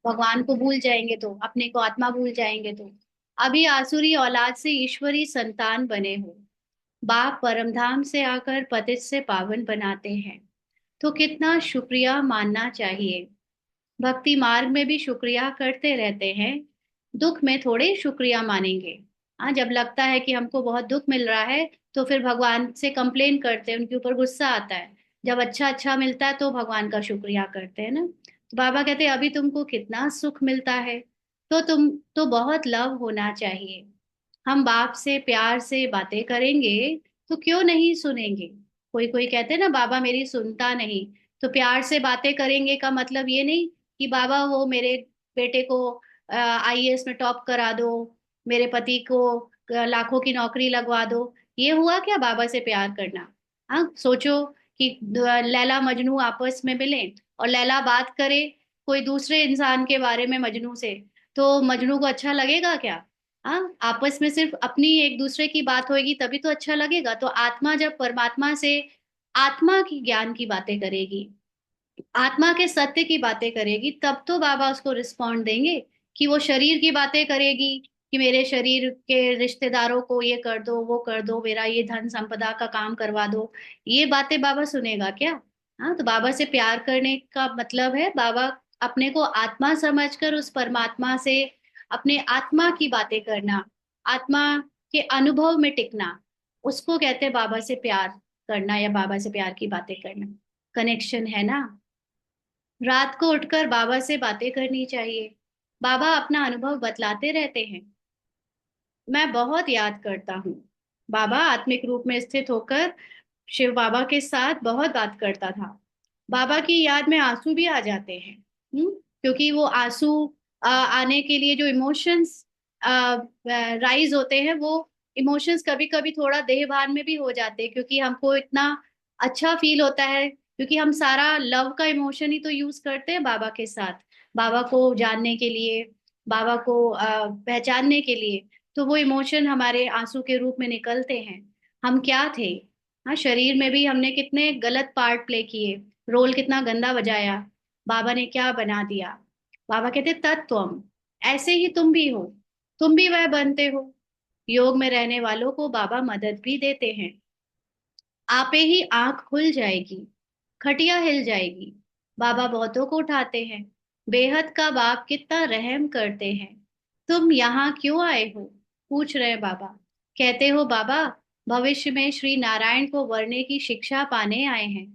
भगवान को भूल जाएंगे, तो अपने को आत्मा भूल जाएंगे। तो अभी आसुरी औलाद से ईश्वरी संतान बने हो। बाप परमधाम से आकर पतित से पावन बनाते हैं। तो कितना शुक्रिया मानना चाहिए। भक्ति मार्ग में भी शुक्रिया करते रहते हैं, दुख में थोड़े शुक्रिया मानेंगे। हाँ, जब लगता है कि हमको बहुत दुख मिल रहा है तो फिर भगवान से कंप्लेन करते हैं, उनके ऊपर गुस्सा आता है। जब अच्छा अच्छा मिलता है तो भगवान का शुक्रिया करते हैं ना। तो बाबा कहते हैं अभी तुमको कितना सुख मिलता है, तो तुम तो बहुत लव होना चाहिए। हम बाप से प्यार से बातें करेंगे तो क्यों नहीं सुनेंगे। कोई कोई कहते हैं ना बाबा मेरी सुनता नहीं। तो प्यार से बातें करेंगे का मतलब ये नहीं कि बाबा वो मेरे बेटे को आईएएस में टॉप करा दो, मेरे पति को लाखों की नौकरी लगवा दो। ये हुआ क्या बाबा से प्यार करना। हाँ, सोचो कि लैला मजनू आपस में मिले और लैला बात करे कोई दूसरे इंसान के बारे में मजनू से, तो मजनू को अच्छा लगेगा क्या। हाँ, आपस में सिर्फ अपनी एक दूसरे की बात होगी तभी तो अच्छा लगेगा। तो आत्मा जब परमात्मा से आत्मा की ज्ञान की बातें करेगी, आत्मा के सत्य की बातें करेगी, तब तो बाबा उसको रिस्पॉन्ड देंगे। कि वो शरीर की बातें करेगी कि मेरे शरीर के रिश्तेदारों को ये कर दो, वो कर दो, मेरा ये धन संपदा का काम करवा दो, ये बातें बाबा सुनेगा क्या। हाँ, तो बाबा से प्यार करने का मतलब है बाबा अपने को आत्मा समझकर उस परमात्मा से अपने आत्मा की बातें करना, आत्मा के अनुभव में टिकना, उसको कहते हैं बाबा से प्यार करना या बाबा से प्यार की बातें करना। कनेक्शन है ना। रात को उठकर बाबा से बातें करनी चाहिए। बाबा अपना अनुभव बतलाते रहते हैं। मैं बहुत याद करता हूँ। बाबा आत्मिक रूप में स्थित होकर शिव बाबा के साथ बहुत बात करता था। बाबा की याद में आंसू भी आ जाते हैं। क्योंकि वो आंसू आने के लिए जो इमोशंस राइज होते हैं, वो इमोशंस कभी कभी थोड़ा देह भान में भी हो जाते हैं, क्योंकि हमको इतना अच्छा फील होता है, क्योंकि हम सारा लव का इमोशन ही तो यूज करते हैं बाबा के साथ, बाबा को जानने के लिए, बाबा को पहचानने के लिए। तो वो इमोशन हमारे आंसू के रूप में निकलते हैं। हम क्या थे। हाँ, शरीर में भी हमने कितने गलत पार्ट प्ले किए, रोल कितना गंदा बजाया, बाबा ने क्या बना दिया। बाबा कहते तत्त्वम, ऐसे ही तुम भी हो, तुम भी वह बनते हो। योग में रहने वालों को बाबा मदद भी देते हैं। आपे ही आंख खुल जाएगी, खटिया हिल जाएगी, बाबा बहुतों को उठाते हैं। बेहद का बाप कितना रहम करते हैं। तुम यहाँ क्यों आए हो, पूछ रहे बाबा। कहते हो बाबा भविष्य में श्री नारायण को वरने की शिक्षा पाने आए हैं।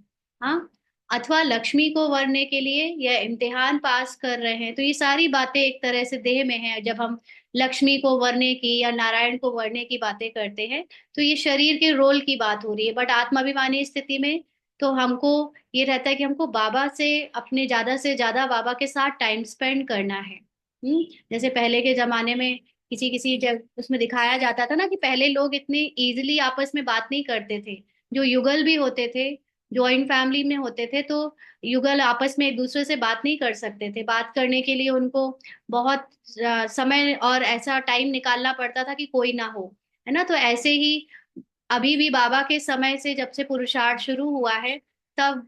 हाँ, अथवा लक्ष्मी को वरने के लिए या इम्तिहान पास कर रहे हैं। तो ये सारी बातें एक तरह से देह में है। जब हम लक्ष्मी को वरने की या नारायण को वरने की बातें करते हैं तो ये शरीर के रोल की बात हो रही है। बट आत्माभिमानी स्थिति में तो हमको ये रहता है कि हमको बाबा से अपने ज्यादा से ज्यादा बाबा के साथ टाइम स्पेंड करना है। जैसे पहले के जमाने में किसी किसी जग उसमें दिखाया जाता था ना कि पहले लोग इतने इजीली आपस में बात नहीं करते थे। जो युगल भी होते थे, जॉइंट फैमिली में होते थे, तो युगल आपस में एक दूसरे से बात नहीं कर सकते थे। बात करने के लिए उनको बहुत समय और ऐसा टाइम निकालना पड़ता था कि कोई ना हो, है ना। तो ऐसे ही अभी भी बाबा के समय से जब से पुरुषार्थ शुरू हुआ है, तब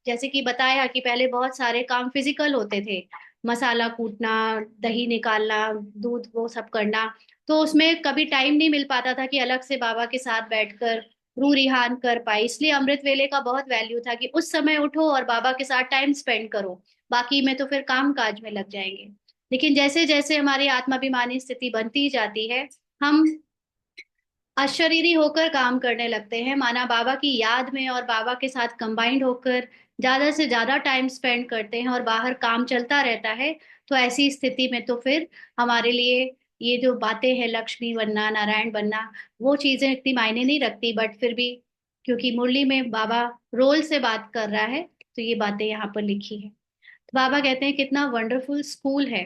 जैसे कि बताया कि पहले बहुत सारे काम फिजिकल होते थे, मसाला कूटना, दही निकालना, दूध वो सब करना। तो उसमें कभी टाइम नहीं मिल पाता था कि अलग से बाबा के साथ बैठकर रू रिहान कर पाए। इसलिए अमृत वेले का बहुत वैल्यू था कि उस समय उठो और बाबा के साथ टाइम स्पेंड करो। बाकी में तो फिर काम काज में लग जाएंगे। लेकिन जैसे जैसे हमारी आत्माभिमानी स्थिति बनती जाती है, हम अशरीरी होकर काम करने लगते हैं, माना बाबा की याद में और बाबा के साथ कंबाइंड होकर ज्यादा से ज्यादा टाइम स्पेंड करते हैं और बाहर काम चलता रहता है। तो ऐसी स्थिति में तो फिर हमारे लिए ये जो बातें हैं लक्ष्मी बनना, नारायण बनना, वो चीजें इतनी मायने नहीं रखती। बट फिर भी क्योंकि मुरली में बाबा रोल से बात कर रहा है, तो ये बातें यहाँ पर लिखी है। तो बाबा कहते हैं कितना वंडरफुल स्कूल है,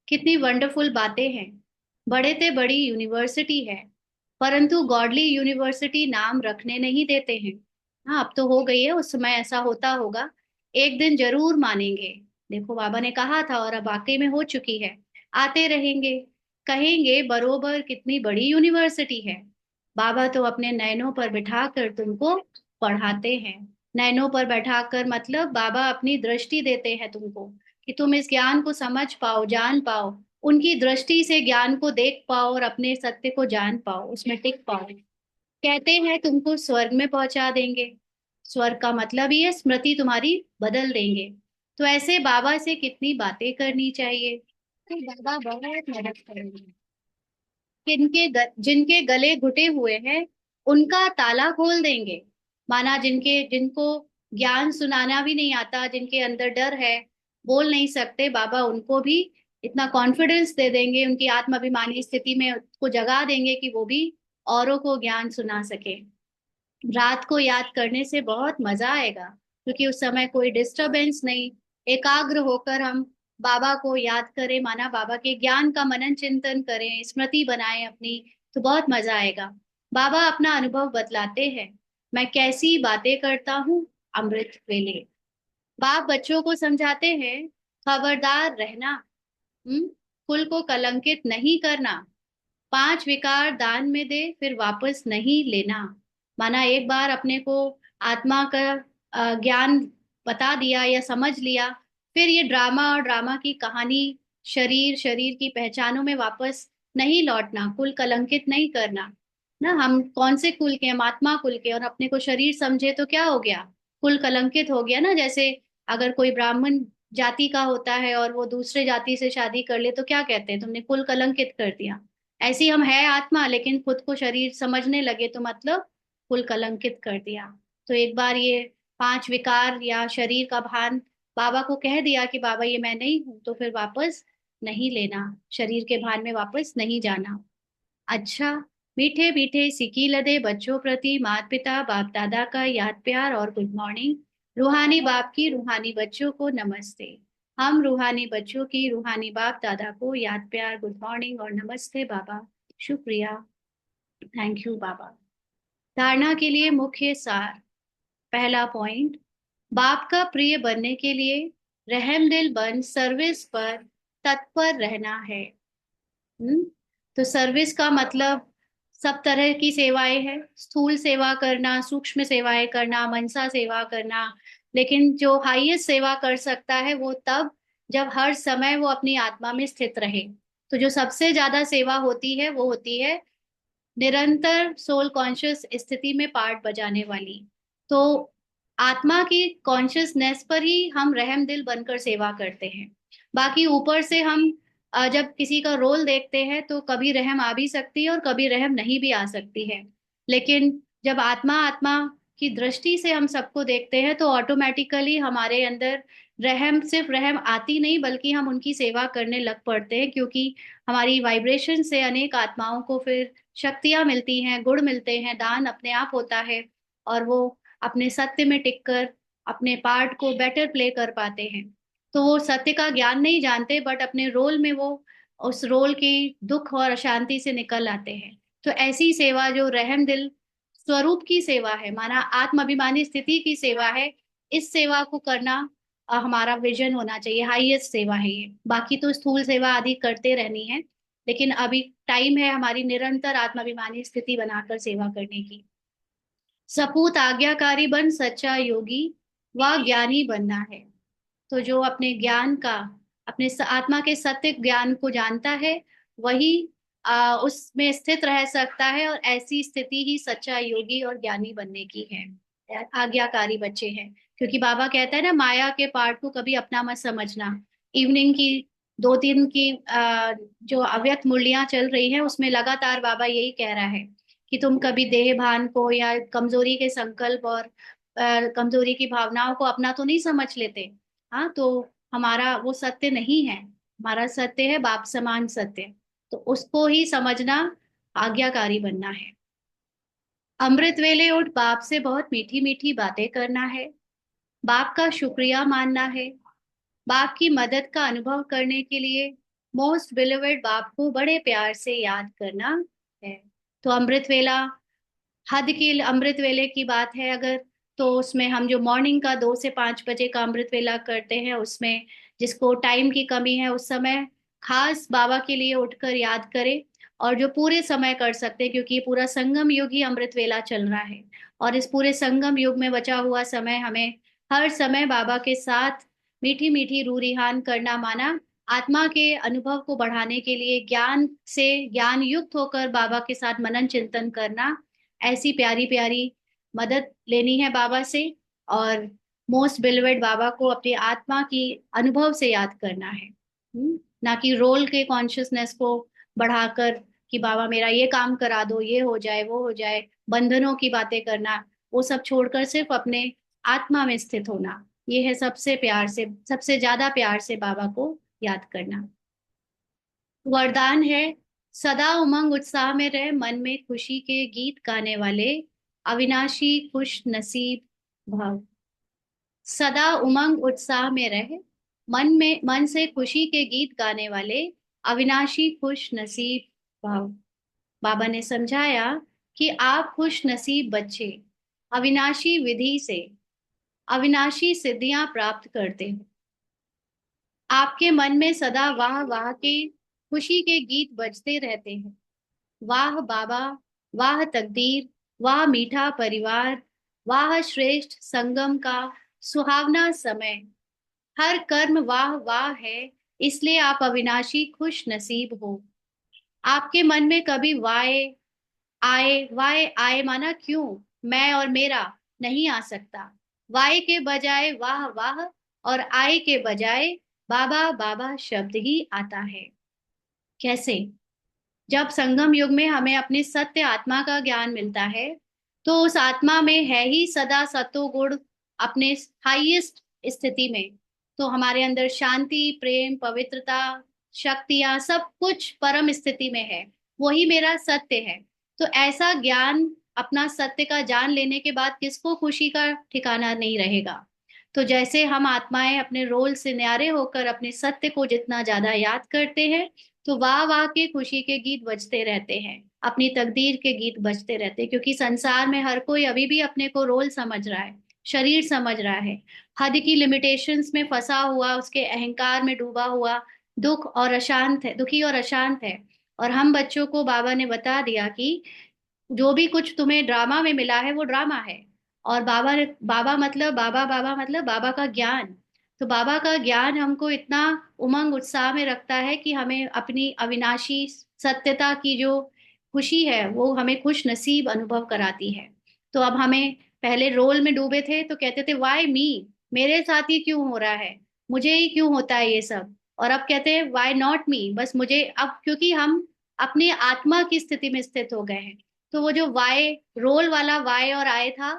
कितनी वंडरफुल बातें हैं। बड़े से बड़ी यूनिवर्सिटी है, परंतु गॉडली यूनिवर्सिटी नाम रखने नहीं देते हैं। हाँ, अब तो हो गई है, उस समय ऐसा होता होगा। एक दिन जरूर मानेंगे। देखो, बाबा ने कहा था और अब वाकई में हो चुकी है। आते रहेंगे, कहेंगे बरोबर कितनी बड़ी यूनिवर्सिटी है। बाबा तो अपने नैनों पर बिठाकर तुमको पढ़ाते हैं। नैनों पर बैठाकर मतलब बाबा अपनी दृष्टि देते हैं तुमको, कि तुम इस ज्ञान को समझ पाओ, जान पाओ। उनकी दृष्टि से ज्ञान को देख पाओ और अपने सत्य को जान पाओ, उसमें टिक पाओ। कहते हैं तुमको स्वर्ग में पहुंचा देंगे। स्वर्ग का मतलब ही है स्मृति तुम्हारी बदल देंगे। तो ऐसे बाबा से कितनी बातें करनी चाहिए, तो बाबा बहुत मदद करेंगे। जिनके गले घुटे हुए हैं, उनका ताला खोल देंगे। माना जिनको ज्ञान सुनाना भी नहीं आता, जिनके अंदर डर है, बोल नहीं सकते, बाबा उनको भी इतना कॉन्फिडेंस दे देंगे, उनकी आत्माभिमानी स्थिति में उसको जगा देंगे कि वो भी औरों को ज्ञान सुना सके। रात को याद करने से बहुत मजा आएगा, क्योंकि उस समय कोई डिस्टरबेंस नहीं। एकाग्र होकर हम बाबा को याद करें, माना बाबा के ज्ञान का मनन चिंतन करें, स्मृति बनाएं अपनी, तो बहुत मजा आएगा। बाबा अपना अनुभव बतलाते हैं। मैं कैसी बातें करता हूँ, अमृत वेले। बाप बच्चों को समझाते हैं, खबरदार रहना। हम्म कुल को कलंकित नहीं करना। 5 विकार दान में दे, फिर वापस नहीं लेना। माना एक बार अपने को आत्मा का ज्ञान बता दिया या समझ लिया, फिर ये ड्रामा और ड्रामा की कहानी, शरीर शरीर की पहचानों में वापस नहीं लौटना, कुल कलंकित नहीं करना। ना, हम कौन से कुल के हैं? हम आत्मा कुल के, और अपने को शरीर समझे तो क्या हो गया? कुल कलंकित हो गया ना। जैसे अगर कोई ब्राह्मण जाति का होता है और वो दूसरे जाति से शादी कर ले, तो क्या कहते हैं? तुमने कुल कलंकित कर दिया। ऐसी हम है आत्मा, लेकिन खुद को शरीर समझने लगे तो मतलब कुल कलंकित कर दिया। तो एक बार ये 5 विकार या शरीर का भान बाबा को कह दिया कि बाबा ये मैं नहीं हूं, तो फिर वापस नहीं लेना, शरीर के भान में वापस नहीं जाना। अच्छा, मीठे मीठे सिकी लदे बच्चों प्रति माता पिता बाप दादा का याद प्यार और गुड मॉर्निंग। रूहानी बाप की रूहानी बच्चों को नमस्ते। हम रूहानी बच्चों की रूहानी बाप दादा को याद प्यार, गुड मॉर्निंग और नमस्ते बाबा। शुक्रिया, थैंक यू बाबा। धारणा के लिए मुख्य सार। पहला पॉइंट, बाप का प्रिय बनने के लिए रहमदिल बन सर्विस पर तत्पर रहना है। हम्म तो सर्विस का मतलब सब तरह की सेवाएं हैं। स्थूल सेवा करना, सूक्ष्म सेवाएं करना, मनसा सेवा करना। लेकिन जो हाईएस्ट सेवा कर सकता है वो तब जब हर समय वो अपनी आत्मा में स्थित रहे। तो जो सबसे ज्यादा सेवा होती है वो होती है निरंतर सोल कॉन्शियस स्थिति में पार्ट बजाने वाली। तो आत्मा की कॉन्शियसनेस पर ही हम रहम दिल बनकर सेवा करते हैं। बाकी ऊपर से हम जब किसी का रोल देखते हैं तो कभी रहम आ भी सकती है और कभी रहम नहीं भी आ सकती है। लेकिन जब आत्मा आत्मा की दृष्टि से हम सबको देखते हैं तो ऑटोमेटिकली हमारे अंदर रहम, सिर्फ रहम आती नहीं बल्कि हम उनकी सेवा करने लग पड़ते हैं, क्योंकि हमारी वाइब्रेशन से अनेक आत्माओं को फिर शक्तियां मिलती हैं, गुण मिलते हैं, दान अपने आप होता है। और वो अपने सत्य में टिककर अपने पार्ट को बेटर प्ले कर पाते हैं। तो वो सत्य का ज्ञान नहीं जानते, बट अपने रोल में वो उस रोल की दुख और अशांति से निकल आते हैं। तो ऐसी सेवा जो रहम दिल स्वरूप की सेवा है, माना आत्म अभिमानी स्थिति की सेवा है, इस सेवा को करना हमारा विजन होना चाहिए। हाईएस्ट सेवा है ये। बाकी तो स्थूल सेवा आदि करते रहनी है, लेकिन अभी टाइम है हमारी निरंतर आत्माभिमानी स्थिति बनाकर सेवा करने की। सपूत आज्ञाकारी बन सच्चा योगी व ज्ञानी बनना है। तो जो अपने ज्ञान का, अपने आत्मा के सत्य ज्ञान को जानता है, वही उसमें स्थित रह सकता है, और ऐसी स्थिति ही सच्चा योगी और ज्ञानी बनने की है। आज्ञाकारी बच्चे हैं, क्योंकि बाबा कहता है ना, माया के पार्ट को कभी अपना मत समझना। इवनिंग की 2 दिन की जो अव्यक्त मुरलियां चल रही हैं उसमें लगातार बाबा यही कह रहा है कि तुम कभी देह भान को या कमजोरी के संकल्प और कमजोरी की भावनाओं को अपना तो नहीं समझ लेते। हाँ, तो हमारा वो सत्य नहीं है। हमारा सत्य है बाप समान सत्य। तो उसको ही समझना, आज्ञाकारी बनना है। अमृत वेले उठ बाप से बहुत मीठी मीठी बातें करना है। बाप का शुक्रिया मानना है। बाप की मदद का अनुभव करने के लिए मोस्ट बिलीवेड बाप को बड़े प्यार से याद करना है। तो अमृत वेला, हद की अमृत वेले की बात है अगर, तो उसमें हम जो मॉर्निंग का 2 से 5 बजे का अमृत वेला करते हैं, उसमें जिसको टाइम की कमी है उस समय खास बाबा के लिए उठकर याद करें। और जो पूरे समय कर सकते हैं, क्योंकि ये पूरा संगम युग ही अमृत वेला चल रहा है, और इस पूरे संगम युग में बचा हुआ समय हमें हर समय बाबा के साथ मीठी मीठी रूरिहान करना माना, आत्मा के अनुभव को बढ़ाने के लिए ज्ञान से ज्ञान युक्त होकर बाबा के साथ मनन चिंतन करना, ऐसी प्यारी प्यारी मदद लेनी है बाबा से। और मोस्ट बिलीवेड बाबा को अपनी आत्मा की अनुभव से याद करना है। ना कि रोल के कॉन्शियसनेस को बढ़ाकर कि बाबा मेरा ये काम करा दो, ये हो जाए वो हो जाए, बंधनों की बातें करना, वो सब छोड़कर सिर्फ अपने आत्मा में स्थित होना, ये है सबसे प्यार से, सबसे ज्यादा प्यार से बाबा को याद करना। वरदान है, सदा उमंग उत्साह में रहे, मन में खुशी के गीत गाने वाले, अविनाशी खुश नसीब भव। सदा उमंग उत्साह में रहे, मन से खुशी के गीत गाने वाले, अविनाशी खुश नसीब भव। बाबा ने समझाया कि आप खुश नसीब बच्चे अविनाशी विधि से अविनाशी सिद्धियां प्राप्त करते हो। आपके मन में सदा वाह वाह के खुशी के गीत बजते रहते हैं। वाह बाबा, वाह तकदीर, वाह मीठा परिवार, वाह श्रेष्ठ संगम का सुहावना समय, हर कर्म वाह वाह है, इसलिए आप अविनाशी खुश नसीब हो। आपके मन में कभी वाय आए माना क्यों, मैं और मेरा नहीं आ सकता। वाय के बजाय वाह वाह और आय के बजाय बाबा बाबा शब्द ही आता है। कैसे? जब संगम युग में हमें अपने सत्य आत्मा का ज्ञान मिलता है, तो उस आत्मा में है ही सदा सत्व गुण अपने हाईएस्ट स्थिति में। तो हमारे अंदर शांति, प्रेम, पवित्रता, शक्तियां सब कुछ परम स्थिति में है, वही मेरा सत्य है। तो ऐसा ज्ञान अपना सत्य का जान लेने के बाद किसको खुशी का ठिकाना नहीं रहेगा। तो जैसे हम आत्माएं अपने रोल से न्यारे होकर अपने सत्य को जितना ज्यादा याद करते हैं, तो वाह वाह के खुशी के गीत बजते रहते हैं, अपनी तकदीर के गीत बजते रहते हैं, क्योंकि संसार में हर कोई अभी भी अपने को रोल समझ रहा है, शरीर समझ रहा है, हद की लिमिटेशंस में फंसा हुआ, उसके अहंकार में डूबा हुआ, दुखी और अशांत है। और हम बच्चों को बाबा ने बता दिया कि जो भी कुछ तुम्हें ड्रामा में मिला है वो ड्रामा है। और बाबा मतलब बाबा का ज्ञान। तो बाबा का ज्ञान हमको इतना उमंग उत्साह में रखता है कि हमें अपनी अविनाशी सत्यता की जो खुशी है वो हमें खुश नसीब अनुभव कराती है। तो अब हमें, पहले रोल में डूबे थे तो कहते थे वाई मी, मेरे साथ ही क्यों हो रहा है, मुझे ही क्यों होता है ये सब। और अब कहते हैं वाई नॉट मी, बस मुझे, अब क्योंकि हम अपनी आत्मा की स्थिति में स्थित हो गए हैं, तो वो जो वाई, रोल वाला वाई और आय था,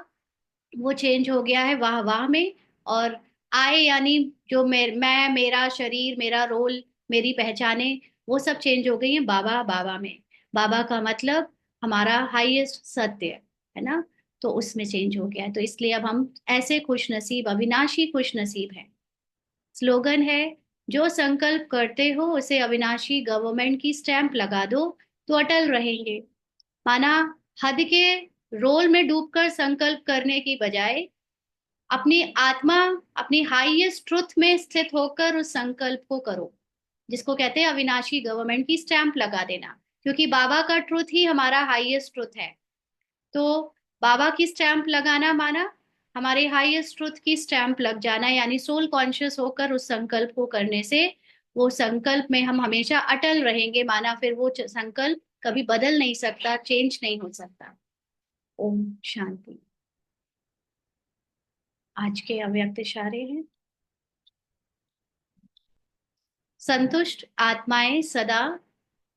वो चेंज हो गया है वाह वाह में। और आय यानी जो मैं, मेरा शरीर, मेरा रोल, मेरी पहचाने, वो सब चेंज हो गई है बाबा बाबा में। बाबा का मतलब हमारा हाईएस्ट सत्य है ना, तो उसमें चेंज हो गया है। तो इसलिए अब हम ऐसे खुश नसीब, अविनाशी खुश नसीब हैं। स्लोगन है, जो संकल्प करते हो उसे अविनाशी गवर्नमेंट की स्टैंप लगा दो, तो अटल रहेंगे। माना, हद के रोल में डूबकर संकल्प करने की बजाय अपनी आत्मा, अपनी हाईएस्ट ट्रुथ में स्थित होकर उस संकल्प को करो, जिसको कहते हैं अविनाशी गवर्नमेंट की स्टैंप लगा देना। क्योंकि बाबा का ट्रुथ ही हमारा हाईएस्ट ट्रुथ है। तो बाबा की स्टैंप लगाना माना हमारे हाईएस्ट ट्रुथ की स्टैंप लग जाना, यानी सोल कॉन्शियस होकर उस संकल्प को करने से वो संकल्प में हम हमेशा अटल रहेंगे, माना फिर वो संकल्प कभी बदल नहीं सकता, चेंज नहीं हो सकता। ओम शांति। आज के अव्यक्त इशारे हैं, संतुष्ट आत्माएं सदा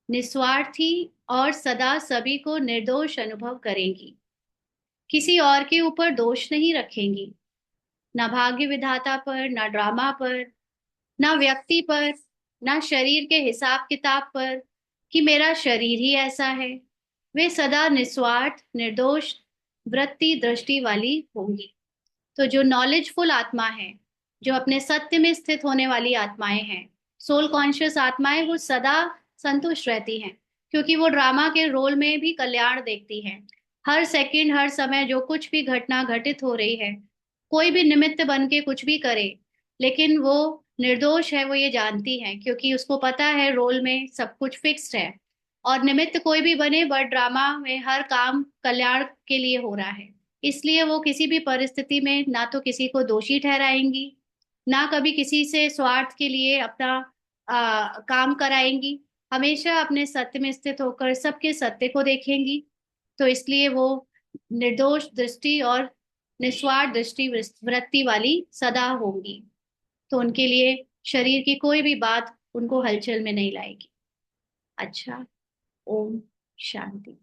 निस्वार्थी और सदा सभी को निर्दोष अनुभव करेंगी, किसी और के ऊपर दोष नहीं रखेंगी, न भाग्य विधाता पर, न ड्रामा पर, न व्यक्ति पर, न शरीर के हिसाब किताब पर कि मेरा शरीर ही ऐसा है। वे सदा निस्वार्थ, निर्दोष वृत्ति दृष्टि वाली होंगी। तो जो नॉलेजफुल आत्मा है, जो अपने सत्य में स्थित होने वाली आत्माएं हैं, सोल कॉन्शियस आत्माएं वो सदा संतुष्ट रहती हैं, क्योंकि वो ड्रामा के रोल में भी कल्याण देखती हैं। हर सेकंड, हर समय जो कुछ भी घटना घटित हो रही है, कोई भी निमित्त बन के कुछ भी करे, लेकिन वो निर्दोष है, वो ये जानती है, क्योंकि उसको पता है रोल में सब कुछ फिक्स्ड है। और निमित्त कोई भी बने, बट ड्रामा में हर काम कल्याण के लिए हो रहा है। इसलिए वो किसी भी परिस्थिति में ना तो किसी को दोषी ठहराएंगी, ना कभी किसी से स्वार्थ के लिए अपना काम कराएंगी। हमेशा अपने सत्य में स्थित होकर सबके सत्य को देखेंगी। तो इसलिए वो निर्दोष दृष्टि और निस्वार्थ दृष्टि वृत्ति वाली सदा होंगी। तो उनके लिए शरीर की कोई भी बात उनको हलचल में नहीं लाएगी। अच्छा। ओम शांति।